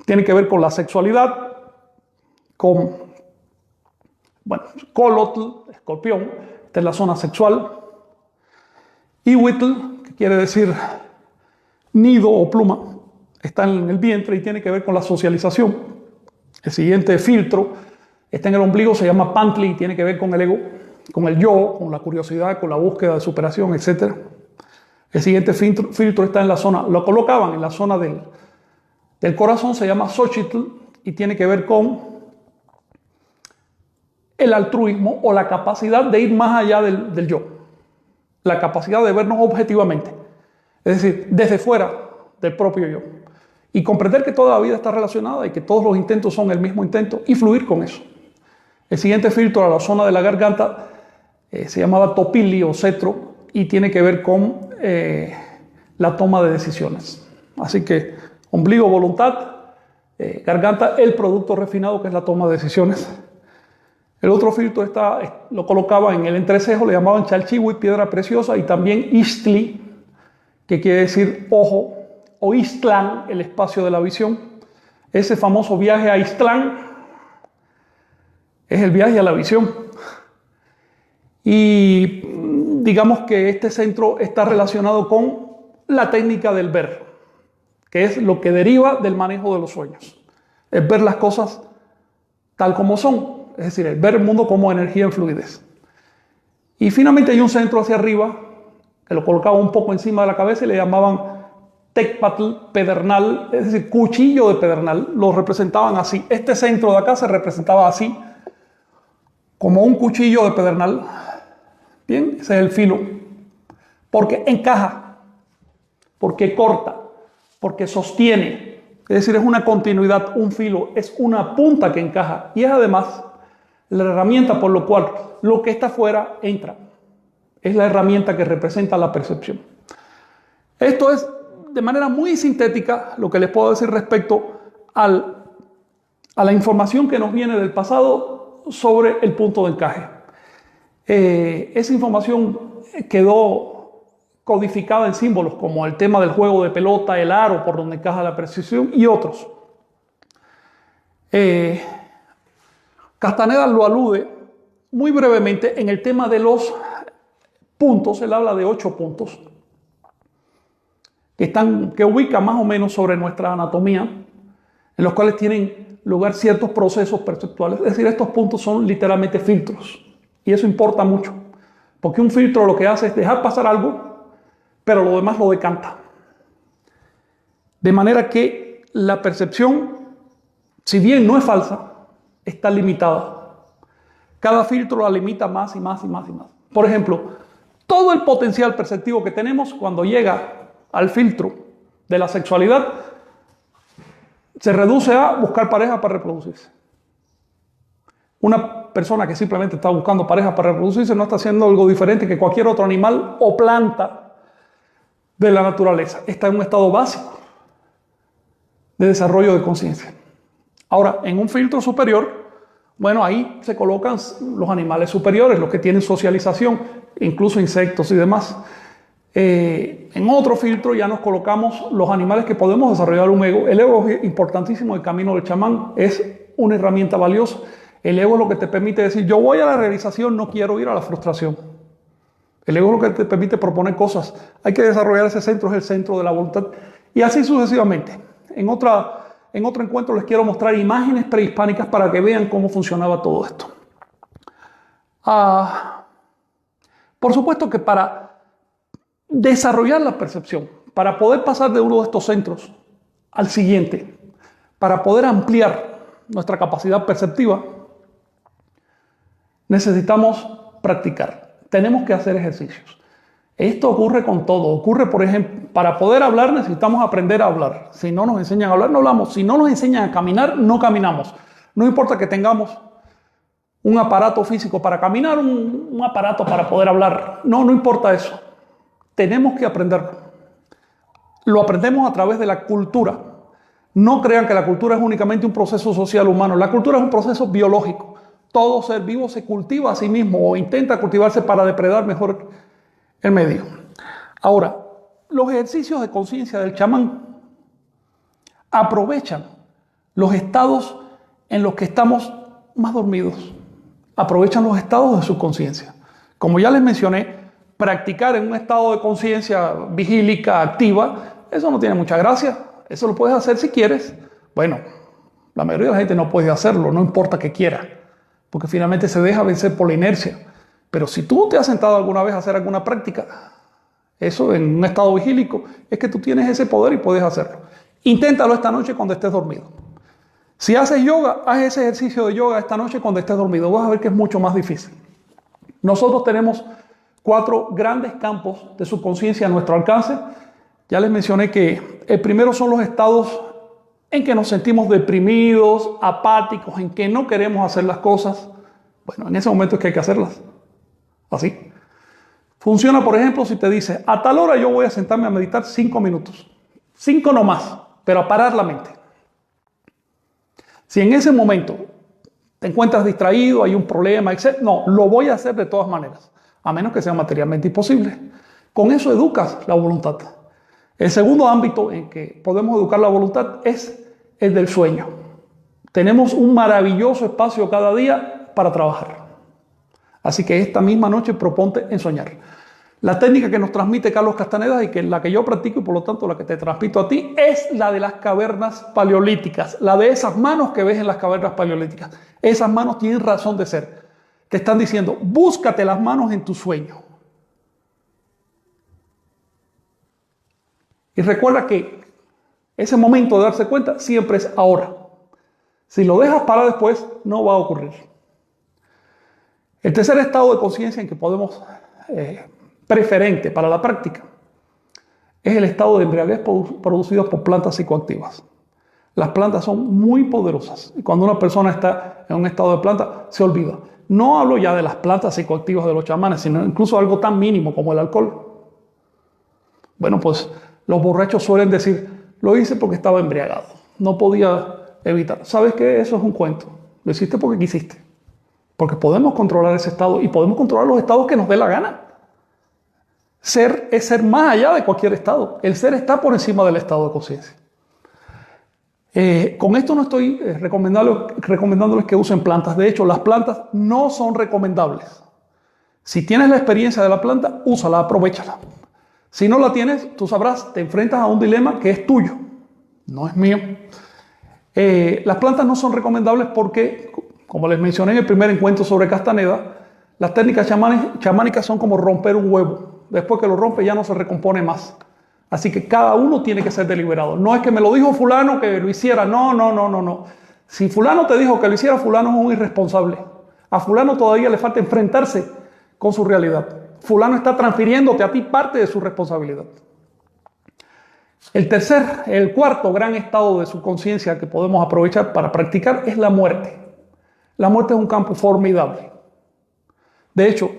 tienen que ver con la sexualidad, con, Colotl, escorpión, esta es la zona sexual. Ihuitl, que quiere decir nido o pluma, está en el vientre y tiene que ver con la socialización. El siguiente filtro está en el ombligo, se llama Pantli y tiene que ver con el ego, con el yo, con la curiosidad, con la búsqueda de superación, etc. El siguiente filtro está en la zona, lo colocaban en la zona del corazón, se llama Xochitl y tiene que ver con el altruismo o la capacidad de ir más allá del yo. La capacidad de vernos objetivamente, es decir, desde fuera del propio yo. Y comprender que toda la vida está relacionada y que todos los intentos son el mismo intento y fluir con eso. El siguiente filtro a la zona de la garganta se llamaba topili o cetro y tiene que ver con la toma de decisiones. Así que ombligo, voluntad, garganta, el producto refinado que es la toma de decisiones. El otro filtro lo colocaba en el entrecejo, le llamaban chalchihui, piedra preciosa, y también istli, que quiere decir ojo, o Istlán, el espacio de la visión. Ese famoso viaje a Istlán es el viaje a la visión. Y digamos que este centro está relacionado con la técnica del ver, que es lo que deriva del manejo de los sueños. Es ver las cosas tal como son, es decir, el ver el mundo como energía en fluidez. Y finalmente hay un centro hacia arriba, que lo colocaba un poco encima de la cabeza y le llamaban Tecpatl, pedernal, es decir, cuchillo de pedernal. Lo representaban así. Este centro de acá se representaba así, como un cuchillo de pedernal. Bien, ese es el filo. Porque encaja, porque corta, porque sostiene. Es decir, es una continuidad, un filo, es una punta que encaja. Y es además la herramienta por lo cual lo que está afuera entra. Es la herramienta que representa la percepción. Esto es de manera muy sintética lo que les puedo decir respecto a la información que nos viene del pasado sobre el punto de encaje. Esa información quedó codificada en símbolos como el tema del juego de pelota, el aro por donde encaja la percepción y otros. Castaneda lo alude muy brevemente en el tema de los puntos. Él habla de 8 puntos que ubica más o menos sobre nuestra anatomía, en los cuales tienen lugar ciertos procesos perceptuales. Es decir, estos puntos son literalmente filtros. Y eso importa mucho, porque un filtro lo que hace es dejar pasar algo, pero lo demás lo decanta. De manera que la percepción, si bien no es falsa, está limitada. Cada filtro la limita más y más y más y más. Por ejemplo, todo el potencial perceptivo que tenemos cuando llega al filtro de la sexualidad se reduce a buscar pareja para reproducirse. Una persona que simplemente está buscando pareja para reproducirse no está haciendo algo diferente que cualquier otro animal o planta de la naturaleza. Está en un estado básico de desarrollo de conciencia. Ahora, en un filtro superior, bueno, ahí se colocan los animales superiores, los que tienen socialización, incluso insectos y demás. En otro filtro ya nos colocamos los animales que podemos desarrollar un ego. El ego es importantísimo, el camino del chamán es una herramienta valiosa. El ego es lo que te permite decir, yo voy a la realización, no quiero ir a la frustración. El ego es lo que te permite proponer cosas. Hay que desarrollar ese centro, es el centro de la voluntad. Y así sucesivamente. En otro encuentro les quiero mostrar imágenes prehispánicas para que vean cómo funcionaba todo esto. Por supuesto que para desarrollar la percepción, para poder pasar de uno de estos centros al siguiente, para poder ampliar nuestra capacidad perceptiva, necesitamos practicar. Tenemos que hacer ejercicios. Esto ocurre con todo. Ocurre, por ejemplo, para poder hablar necesitamos aprender a hablar. Si no nos enseñan a hablar, no hablamos. Si no nos enseñan a caminar, no caminamos. No importa que tengamos un aparato físico para caminar, un aparato para poder hablar. No importa eso. Tenemos que aprenderlo. Lo aprendemos a través de la cultura. No crean que la cultura es únicamente un proceso social humano. La cultura es un proceso biológico. Todo ser vivo se cultiva a sí mismo o intenta cultivarse para depredar mejor el medio. Ahora, los ejercicios de conciencia del chamán aprovechan los estados en los que estamos más dormidos. Aprovechan los estados de subconsciencia. Como ya les mencioné, practicar en un estado de conciencia vigílica, activa, eso no tiene mucha gracia. Eso lo puedes hacer si quieres. Bueno, la mayoría de la gente no puede hacerlo, no importa que quiera, porque finalmente se deja vencer por la inercia. Pero si tú te has sentado alguna vez a hacer alguna práctica, eso en un estado vigílico, es que tú tienes ese poder y puedes hacerlo. Inténtalo esta noche cuando estés dormido. Si haces yoga, haz ese ejercicio de yoga esta noche cuando estés dormido. Vas a ver que es mucho más difícil. Nosotros tenemos 4 grandes campos de subconsciencia a nuestro alcance. Ya les mencioné que el primero son los estados en que nos sentimos deprimidos, apáticos, en que no queremos hacer las cosas. Bueno, en ese momento es que hay que hacerlas. Así. Funciona, por ejemplo, si te dice, a tal hora yo voy a sentarme a meditar 5 minutos. 5 no más, pero a parar la mente. Si en ese momento te encuentras distraído, hay un problema, etc. No, lo voy a hacer de todas maneras, a menos que sea materialmente imposible. Con eso educas la voluntad. El segundo ámbito en que podemos educar la voluntad es el del sueño. Tenemos un maravilloso espacio cada día para trabajar. Así que esta misma noche proponte en soñar. La técnica que nos transmite Carlos Castaneda y que la que yo practico y por lo tanto la que te transmito a ti es la de las cavernas paleolíticas, la de esas manos que ves en las cavernas paleolíticas. Esas manos tienen razón de ser. Te están diciendo, búscate las manos en tu sueño. Y recuerda que ese momento de darse cuenta siempre es ahora. Si lo dejas para después, no va a ocurrir. El tercer estado de conciencia en que podemos, preferente para la práctica, es el estado de embriaguez producido por plantas psicoactivas. Las plantas son muy poderosas y cuando una persona está en un estado de planta, se olvida. No hablo ya de las plantas psicoactivas de los chamanes, sino incluso algo tan mínimo como el alcohol. Bueno, pues los borrachos suelen decir, lo hice porque estaba embriagado, no podía evitar. ¿Sabes qué? Eso es un cuento. Lo hiciste porque quisiste. Porque podemos controlar ese estado y podemos controlar los estados que nos dé la gana. Ser es ser más allá de cualquier estado. El ser está por encima del estado de conciencia. Con esto no estoy recomendándoles que usen plantas. De hecho, las plantas no son recomendables. Si tienes la experiencia de la planta, úsala, aprovéchala. Si no la tienes, tú sabrás, te enfrentas a un dilema que es tuyo, no es mío. Las plantas no son recomendables porque, como les mencioné en el primer encuentro sobre Castaneda, las técnicas chamánicas son como romper un huevo. Después que lo rompe ya no se recompone más. Así que cada uno tiene que ser deliberado. No es que me lo dijo fulano que lo hiciera. No. Si fulano te dijo que lo hiciera, fulano es un irresponsable. A fulano todavía le falta enfrentarse con su realidad. Fulano está transfiriéndote a ti parte de su responsabilidad. El cuarto gran estado de su conciencia que podemos aprovechar para practicar es la muerte. La muerte es un campo formidable. De hecho,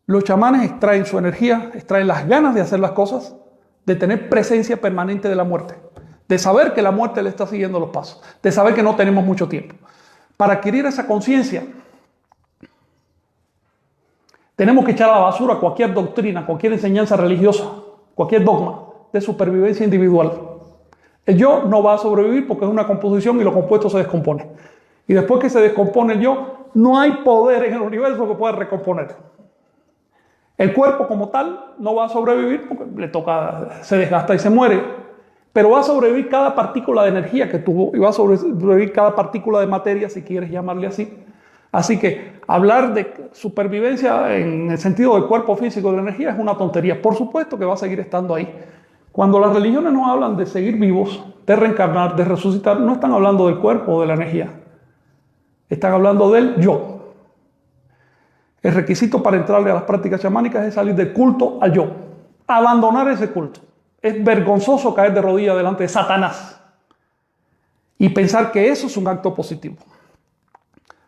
los chamanes extraen su energía, extraen las ganas de hacer las cosas, de tener presencia permanente de la muerte, de saber que la muerte le está siguiendo los pasos, de saber que no tenemos mucho tiempo. Para adquirir esa conciencia, tenemos que echar a la basura cualquier doctrina, cualquier enseñanza religiosa, cualquier dogma de supervivencia individual. El yo no va a sobrevivir porque es una composición y lo compuesto se descompone. Y después que se descompone el yo, no hay poder en el universo que pueda recomponer. El cuerpo como tal no va a sobrevivir porque se desgasta y se muere. Pero va a sobrevivir cada partícula de energía que tuvo y va a sobrevivir cada partícula de materia, si quieres llamarle así. Así que hablar de supervivencia en el sentido del cuerpo físico de la energía es una tontería. Por supuesto que va a seguir estando ahí. Cuando las religiones nos hablan de seguir vivos, de reencarnar, de resucitar, no están hablando del cuerpo o de la energía. Están hablando del yo. El requisito para entrarle a las prácticas chamánicas es salir del culto al yo. Abandonar ese culto. Es vergonzoso caer de rodillas delante de Satanás y pensar que eso es un acto positivo.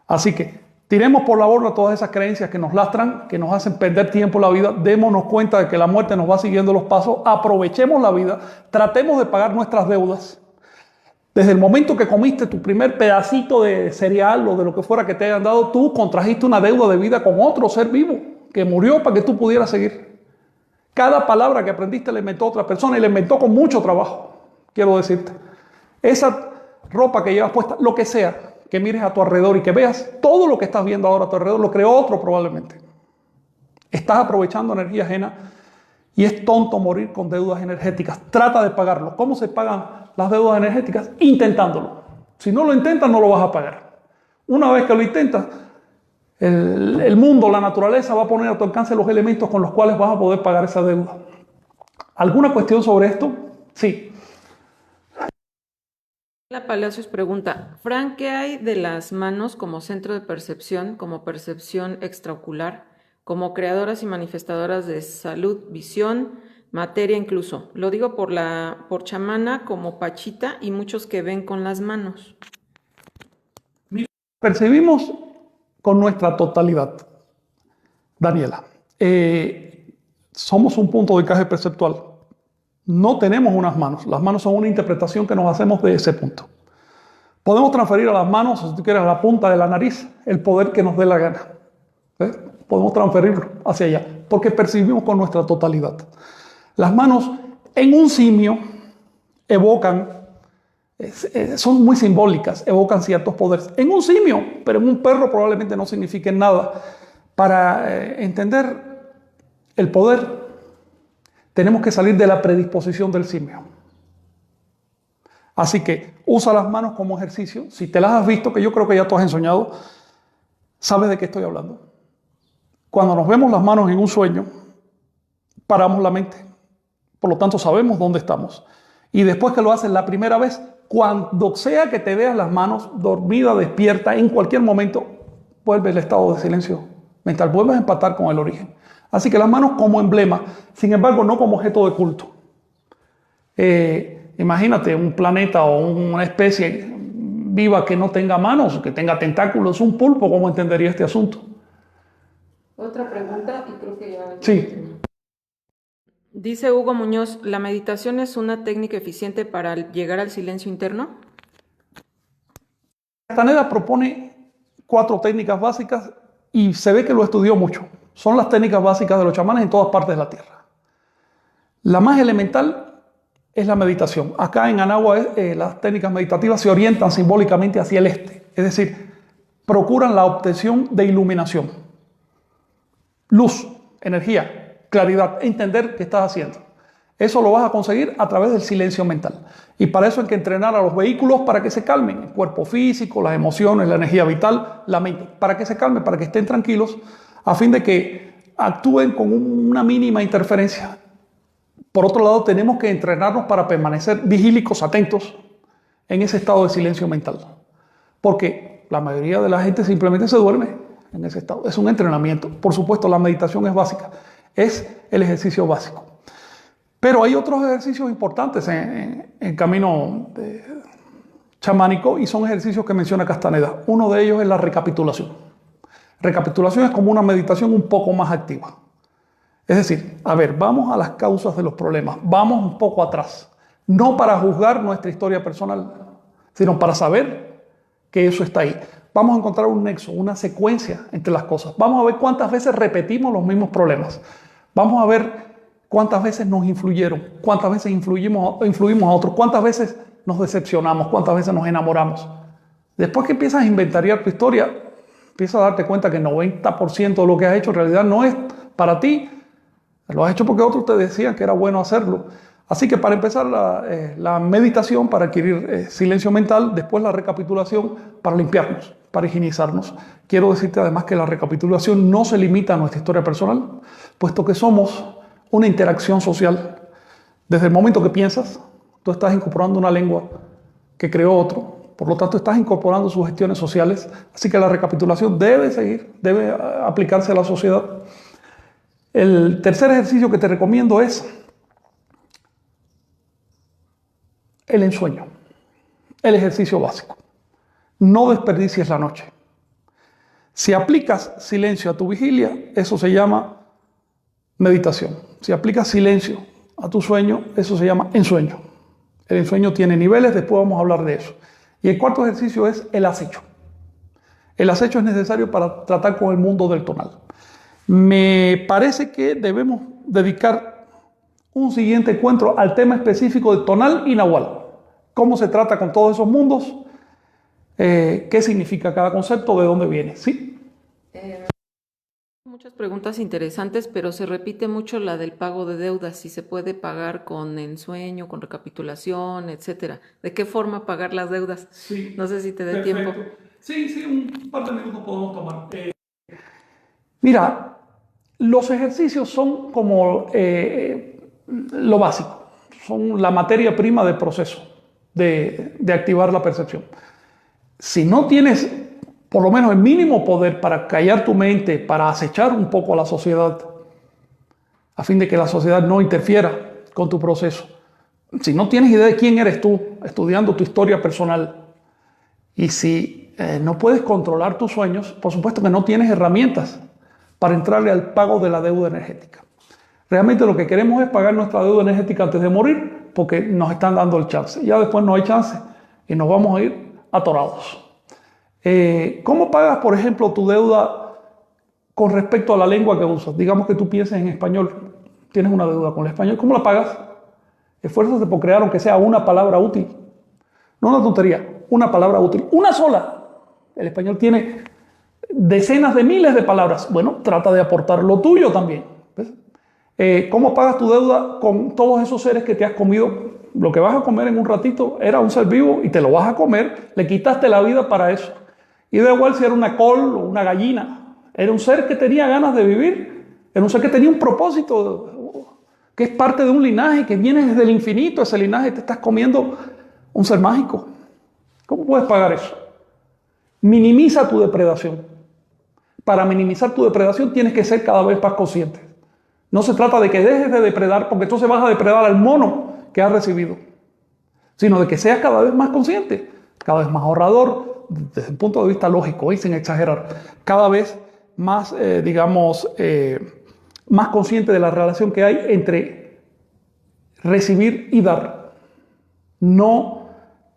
Así que tiremos por la borda todas esas creencias que nos lastran, que nos hacen perder tiempo en la vida. Démonos cuenta de que la muerte nos va siguiendo los pasos. Aprovechemos la vida. Tratemos de pagar nuestras deudas. Desde el momento que comiste tu primer pedacito de cereal o de lo que fuera que te hayan dado, tú contrajiste una deuda de vida con otro ser vivo que murió para que tú pudieras seguir. Cada palabra que aprendiste la inventó otra persona y la inventó con mucho trabajo, quiero decirte. Esa ropa que llevas puesta, lo que sea, que mires a tu alrededor y que veas todo lo que estás viendo ahora a tu alrededor, lo creó otro probablemente. Estás aprovechando energía ajena y es tonto morir con deudas energéticas. Trata de pagarlo. ¿Cómo se pagan las deudas energéticas? Intentándolo. Si no lo intentas, no lo vas a pagar. Una vez que lo intentas, el mundo, la naturaleza va a poner a tu alcance los elementos con los cuales vas a poder pagar esa deuda. ¿Alguna cuestión sobre esto? Sí. La Palacios pregunta, Frank, ¿qué hay de las manos como centro de percepción, como percepción extraocular, como creadoras y manifestadoras de salud, visión, materia incluso? Lo digo por chamana como Pachita y muchos que ven con las manos. Percibimos con nuestra totalidad, Daniela. Somos un punto de encaje perceptual. No tenemos unas manos. Las manos son una interpretación que nos hacemos de ese punto. Podemos transferir a las manos, si tú quieres, a la punta de la nariz, el poder que nos dé la gana. Podemos transferirlo hacia allá, porque percibimos con nuestra totalidad. Las manos en un simio evocan, son muy simbólicas, evocan ciertos poderes. En un simio, pero en un perro probablemente no signifiquen nada. Para entender el poder, tenemos que salir de la predisposición del simio. Así que usa las manos como ejercicio. Si te las has visto, que yo creo que ya tú has ensoñado, sabes de qué estoy hablando. Cuando nos vemos las manos en un sueño, paramos la mente. Por lo tanto, sabemos dónde estamos. Y después que lo haces la primera vez, cuando sea que te veas las manos, dormida, despierta, en cualquier momento, vuelve el estado de silencio mental. Vuelves a empatar con el origen. Así que las manos como emblema, sin embargo, no como objeto de culto. Imagínate un planeta o una especie viva que no tenga manos, que tenga tentáculos, un pulpo, ¿cómo entendería este asunto? Otra pregunta y creo que ya... Sí. Dice Hugo Muñoz, ¿la meditación es una técnica eficiente para llegar al silencio interno? Castaneda propone 4 técnicas básicas y se ve que lo estudió mucho. Son las técnicas básicas de los chamanes en todas partes de la Tierra. La más elemental es la meditación. Acá en Anagua las técnicas meditativas se orientan simbólicamente hacia el este, es decir, procuran la obtención de iluminación, luz, energía, claridad, entender qué estás haciendo. Eso lo vas a conseguir a través del silencio mental. Y para eso hay que entrenar a los vehículos para que se calmen, el cuerpo físico, las emociones, la energía vital, la mente, para que se calmen, para que estén tranquilos, a fin de que actúen con una mínima interferencia. Por otro lado, tenemos que entrenarnos para permanecer vigílicos, atentos, en ese estado de silencio mental. Porque la mayoría de la gente simplemente se duerme en ese estado. Es un entrenamiento. Por supuesto, la meditación es básica. Es el ejercicio básico. Pero hay otros ejercicios importantes en el camino chamánico y son ejercicios que menciona Castaneda. Uno de ellos es la recapitulación. Recapitulación es como una meditación un poco más activa. Es decir, a ver, vamos a las causas de los problemas, vamos un poco atrás. No para juzgar nuestra historia personal, sino para saber que eso está ahí. Vamos a encontrar un nexo, una secuencia entre las cosas. Vamos a ver cuántas veces repetimos los mismos problemas. Vamos a ver cuántas veces nos influyeron, cuántas veces influimos a otros, cuántas veces nos decepcionamos, cuántas veces nos enamoramos. Después que empiezas a inventariar tu historia, empiezas a darte cuenta que el 90% de lo que has hecho en realidad no es para ti. Lo has hecho porque otros te decían que era bueno hacerlo. Así que para empezar la meditación, para adquirir silencio mental, después la recapitulación para limpiarnos, para higienizarnos. Quiero decirte además que la recapitulación no se limita a nuestra historia personal, puesto que somos una interacción social. Desde el momento que piensas, tú estás incorporando una lengua que creó otro. Por lo tanto, estás incorporando sugestiones sociales. Así que la recapitulación debe seguir, debe aplicarse a la sociedad. El tercer ejercicio que te recomiendo es el ensueño, el ejercicio básico. No desperdicies la noche. Si aplicas silencio a tu vigilia, eso se llama meditación. Si aplicas silencio a tu sueño, eso se llama ensueño. El ensueño tiene niveles, después vamos a hablar de eso. Y el cuarto ejercicio es el acecho. El acecho es necesario para tratar con el mundo del tonal. Me parece que debemos dedicar un siguiente encuentro al tema específico de tonal y nahual. Cómo se trata con todos esos mundos, qué significa cada concepto, de dónde viene. ¿Sí? Muchas preguntas interesantes, pero se repite mucho la del pago de deudas, si se puede pagar con ensueño, con recapitulación, etcétera. ¿De qué forma pagar las deudas? Sí. No sé si te dé Perfecto. tiempo. Sí, un par de minutos podemos tomar. Mira, los ejercicios son como lo básico, son la materia prima del proceso de activar la percepción. Si no tienes por lo menos el mínimo poder para callar tu mente, para acechar un poco a la sociedad, a fin de que la sociedad no interfiera con tu proceso, si no tienes idea de quién eres tú, estudiando tu historia personal, y si no puedes controlar tus sueños, por supuesto que no tienes herramientas para entrarle al pago de la deuda energética. Realmente lo que queremos es pagar nuestra deuda energética antes de morir, porque nos están dando el chance. Ya después no hay chance y nos vamos a ir atorados. ¿Cómo pagas, por ejemplo, tu deuda con respecto a la lengua que usas? Digamos que tú pienses en español, tienes una deuda con el español. ¿Cómo la pagas? Esfuérzate por crear aunque sea una palabra útil. No una tontería, una palabra útil. Una sola. El español tiene decenas de miles de palabras. Bueno, trata de aportar lo tuyo también. ¿Ves? ¿Cómo pagas tu deuda con todos esos seres que te has comido? Lo que vas a comer en un ratito era un ser vivo y te lo vas a comer. Le quitaste la vida para eso. Y da igual si era una col o una gallina. Era un ser que tenía ganas de vivir. Era un ser que tenía un propósito, que es parte de un linaje, que viene desde el infinito. Ese linaje te estás comiendo un ser mágico. ¿Cómo puedes pagar eso? Minimiza tu depredación. Para minimizar tu depredación tienes que ser cada vez más consciente. No se trata de que dejes de depredar, porque entonces vas a depredar al mono que has recibido, sino de que seas cada vez más consciente, cada vez más ahorrador, desde un punto de vista lógico y sin exagerar, cada vez más, más consciente de la relación que hay entre recibir y dar. No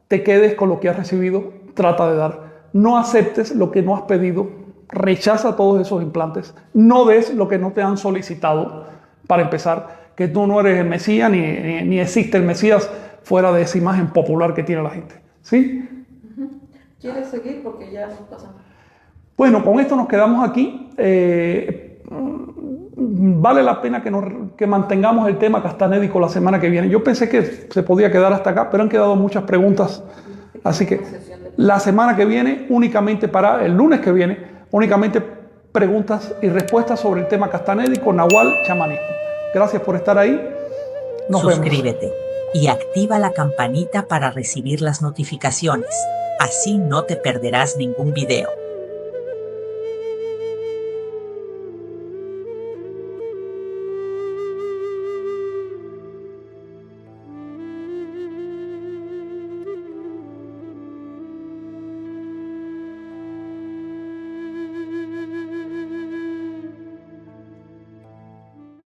te quedes con lo que has recibido, trata de dar. No aceptes lo que no has pedido, rechaza todos esos implantes. No des lo que no te han solicitado. Para empezar, que tú no eres el Mesías ni existe el Mesías fuera de esa imagen popular que tiene la gente. ¿Sí? ¿Quieres seguir? Porque ya nos pasamos. Bueno, con esto nos quedamos aquí. Vale la pena que mantengamos el tema castanédico la semana que viene. Yo pensé que se podía quedar hasta acá, pero han quedado muchas preguntas. Así que la semana que viene, el lunes que viene, únicamente preguntas y respuestas sobre el tema castanédico, nahual, chamanismo. Gracias por estar ahí. Nos vemos. Suscríbete y activa la campanita para recibir las notificaciones. Así no te perderás ningún video.